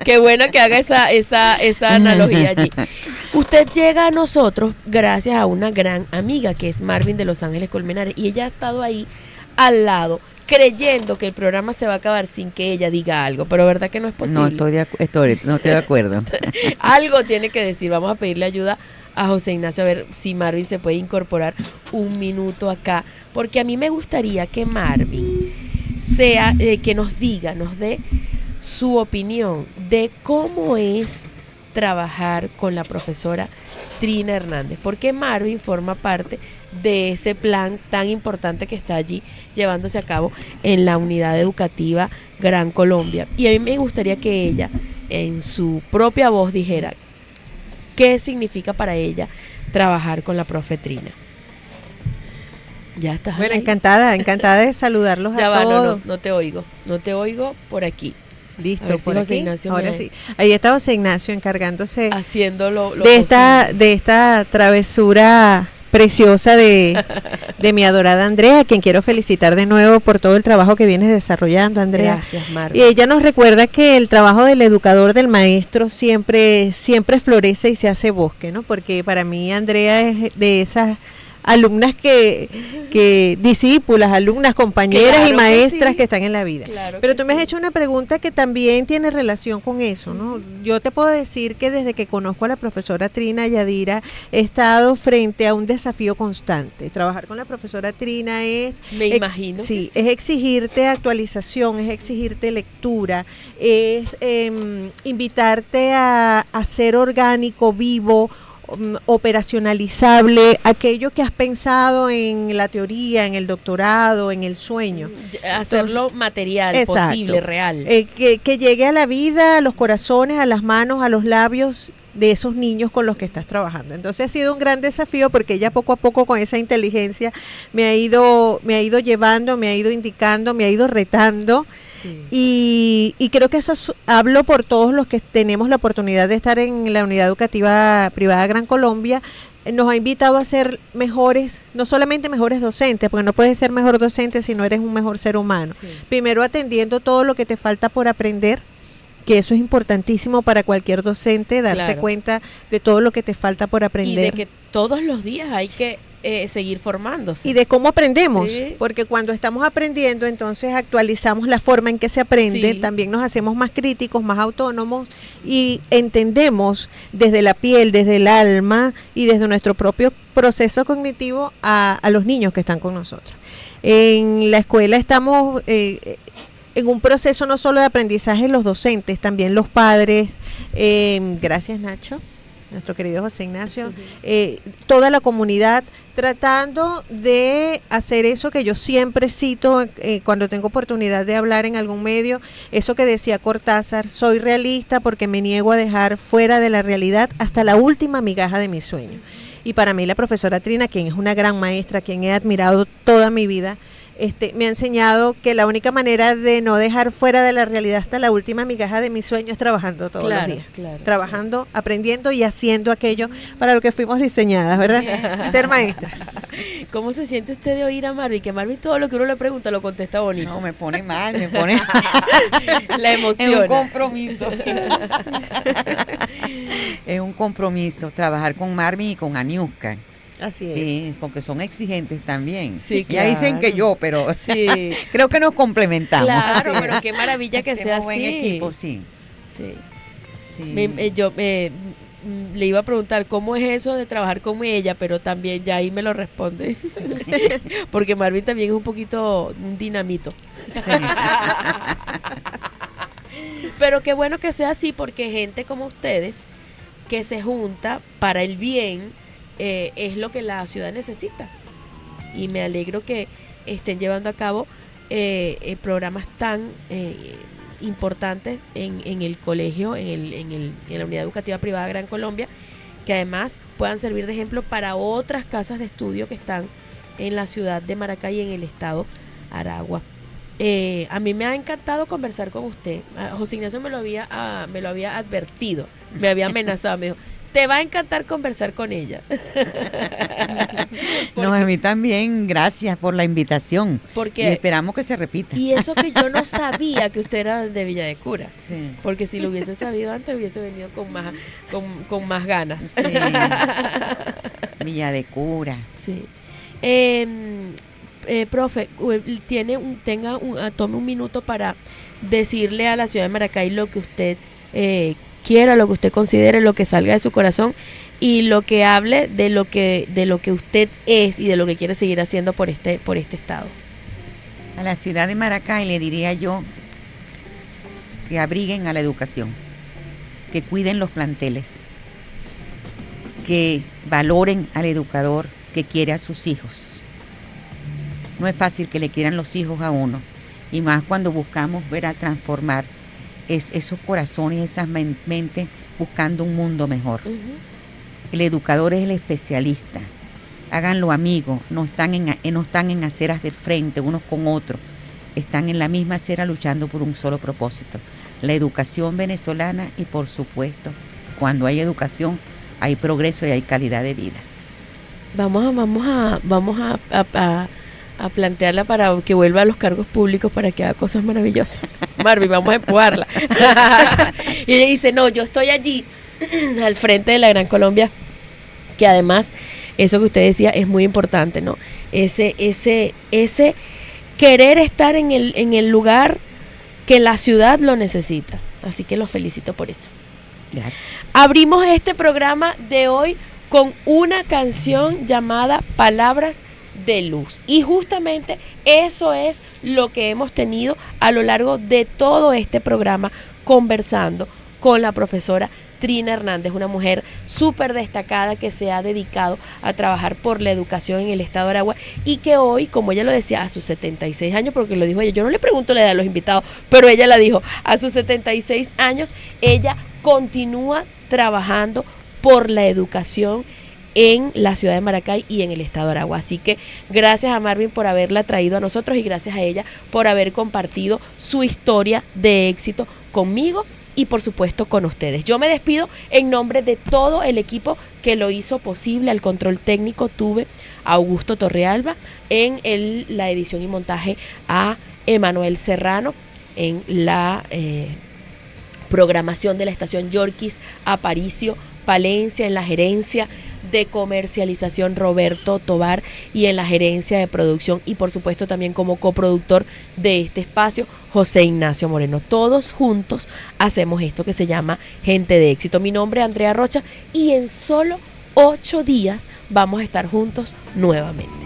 Qué bueno que haga esa analogía allí. Usted llega a nosotros gracias a una gran amiga que es Marvin de Los Ángeles Colmenares y ella ha estado ahí al lado creyendo que el programa se va a acabar sin que ella diga algo, pero verdad que no es posible.
No estoy de acuerdo.
Algo tiene que decir. Vamos a pedirle ayuda a José Ignacio a ver si Marvin se puede incorporar un minuto acá, porque a mí me gustaría que Marvin que nos dé su opinión de cómo es trabajar con la profesora Trina Hernández, porque Marvin forma parte de ese plan tan importante que está allí llevándose a cabo en la unidad educativa Gran Colombia. Y a mí me gustaría que ella, en su propia voz, dijera qué significa para ella trabajar con la profe Trina. Ya estás.
Bueno, encantada de saludarlos
ya
a
va,
todos.
no te oigo por aquí.
Listo, por
José
aquí.
Ignacio
Ahora sí. Ahí está José Ignacio encargándose
haciéndolo
de esta travesura preciosa de mi adorada Andrea, a quien quiero felicitar de nuevo por todo el trabajo que vienes desarrollando, Andrea.
Gracias, Marta.
Y ella nos recuerda que el trabajo del educador, del maestro, siempre florece y se hace bosque, ¿no? Porque para mí Andrea es de esas alumnas discípulas, alumnas, compañeras,
claro,
y maestras
sí,
que están en la vida.
Claro.
Pero tú me has hecho una pregunta que también tiene relación con eso, ¿no? Yo te puedo decir que desde que conozco a la profesora Trina Yadira he estado frente a un desafío constante. Trabajar con la profesora Trina es es exigirte actualización, es exigirte lectura, es invitarte a ser orgánico, vivo, operacionalizable, aquello que has pensado en la teoría, en el doctorado, en el sueño.
Hacerlo material,
exacto,
posible, real.
Que llegue a la vida, a los corazones, a las manos, a los labios de esos niños con los que estás trabajando. Entonces ha sido un gran desafío porque ella poco a poco con esa inteligencia me ha ido llevando, me ha ido indicando, me ha ido retando. Sí. Y creo que eso hablo por todos los que tenemos la oportunidad de estar en la unidad educativa privada Gran Colombia. Nos ha invitado a ser mejores, no solamente mejores docentes, porque no puedes ser mejor docente si no eres un mejor ser humano. Sí. Primero atendiendo todo lo que te falta por aprender, que eso es importantísimo para cualquier docente, darse cuenta de todo lo que te falta por aprender.
Y de que todos los días hay que seguir formándose.
Y de cómo aprendemos,
sí,
porque cuando estamos aprendiendo, entonces actualizamos la forma en que se aprende,
sí,
también nos hacemos más críticos, más autónomos y entendemos desde la piel, desde el alma y desde nuestro propio proceso cognitivo a los niños que están con nosotros. En la escuela estamos en un proceso no solo de aprendizaje los docentes, también los padres. Gracias, Nacho, nuestro querido José Ignacio, toda la comunidad, tratando de hacer eso que yo siempre cito cuando tengo oportunidad de hablar en algún medio, eso que decía Cortázar: soy realista porque me niego a dejar fuera de la realidad hasta la última migaja de mi sueño. Y para mí la profesora Trina, quien es una gran maestra, quien he admirado toda mi vida, me ha enseñado que la única manera de no dejar fuera de la realidad hasta la última migaja de mi sueño es trabajando todos los días. Trabajando, aprendiendo y haciendo aquello para lo que fuimos diseñadas, ¿verdad? Ser maestras.
¿Cómo se siente usted de oír a Marvin? Que Marvin todo lo que uno le pregunta lo contesta bonito.
No, me pone mal, me pone
la emoción.
Es un compromiso. Sí. Es un compromiso trabajar con Marvin y con Aniuska.
Así es.
Sí, porque son exigentes también.
Sí,
ya dicen que yo, pero
sí.
Creo que nos complementamos.
Claro, pero qué maravilla que sea así.
Buen equipo, sí.
Yo le iba a preguntar cómo es eso de trabajar con ella, pero también ya ahí me lo responde. Porque Marvin también es un poquito un dinamito. Sí. Pero qué bueno que sea así, porque gente como ustedes que se junta para el bien es lo que la ciudad necesita. Y me alegro que estén llevando a cabo programas tan importantes en el colegio, en la unidad educativa privada Gran Colombia, que además puedan servir de ejemplo para otras casas de estudio que están en la ciudad de Maracay y en el estado Aragua. A mí me ha encantado conversar con usted. José Ignacio me lo había advertido, me había amenazado, me dijo, te va a encantar conversar con ella.
No, a mí también, gracias por la invitación.
Porque,
y esperamos que se repita.
Y eso que yo no sabía que usted era de Villa de Cura.
Sí.
Porque si lo hubiese sabido antes, hubiese venido con más ganas.
Sí. Villa de Cura.
Sí. Profe, tome un minuto para decirle a la ciudad de Maracay lo que usted quiera, lo que usted considere, lo que salga de su corazón y lo que hable de lo que usted es y de lo que quiere seguir haciendo por este estado.
A la ciudad de Maracay le diría yo que abriguen a la educación, que cuiden los planteles, que valoren al educador que quiere a sus hijos. No es fácil que le quieran los hijos a uno, y más cuando buscamos ver a transformar esos corazones, esas mentes buscando un mundo mejor. Uh-huh. El educador es el especialista. Háganlo amigos, no están en aceras de frente unos con otros, están en la misma acera luchando por un solo propósito, la educación venezolana, y por supuesto, cuando hay educación hay progreso y hay calidad de vida.
Vamos a plantearla para que vuelva a los cargos públicos para que haga cosas maravillosas. Marvin, vamos a empujarla. Y ella dice, no, yo estoy allí al frente de la Gran Colombia, que además, eso que usted decía es muy importante, ¿no? Ese querer estar en el lugar que la ciudad lo necesita. Así que los felicito por eso.
Gracias.
Abrimos este programa de hoy con una canción llamada Palabras de Luz, y justamente eso es lo que hemos tenido a lo largo de todo este programa, conversando con la profesora Trina Hernández, una mujer súper destacada que se ha dedicado a trabajar por la educación en el estado de Aragua, y que hoy, como ella lo decía, a sus 76 años, porque lo dijo ella, yo no le pregunto la edad a los invitados, pero ella la dijo, a sus 76 años, ella continúa trabajando por la educación en la ciudad de Maracay y en el estado de Aragua. Así que gracias a Marvin por haberla traído a nosotros, y gracias a ella por haber compartido su historia de éxito conmigo y por supuesto con ustedes. Yo me despido en nombre de todo el equipo que lo hizo posible. Al control técnico tuve a Augusto Torrealba, en la edición y montaje a Emanuel Serrano, en la programación de la estación Yorquis Aparicio Palencia, en la gerencia de comercialización Roberto Tobar, y en la gerencia de producción y por supuesto también como coproductor de este espacio José Ignacio Moreno. Todos juntos hacemos esto que se llama Gente de Éxito. Mi nombre es Andrea Rocha, y en solo 8 días vamos a estar juntos nuevamente.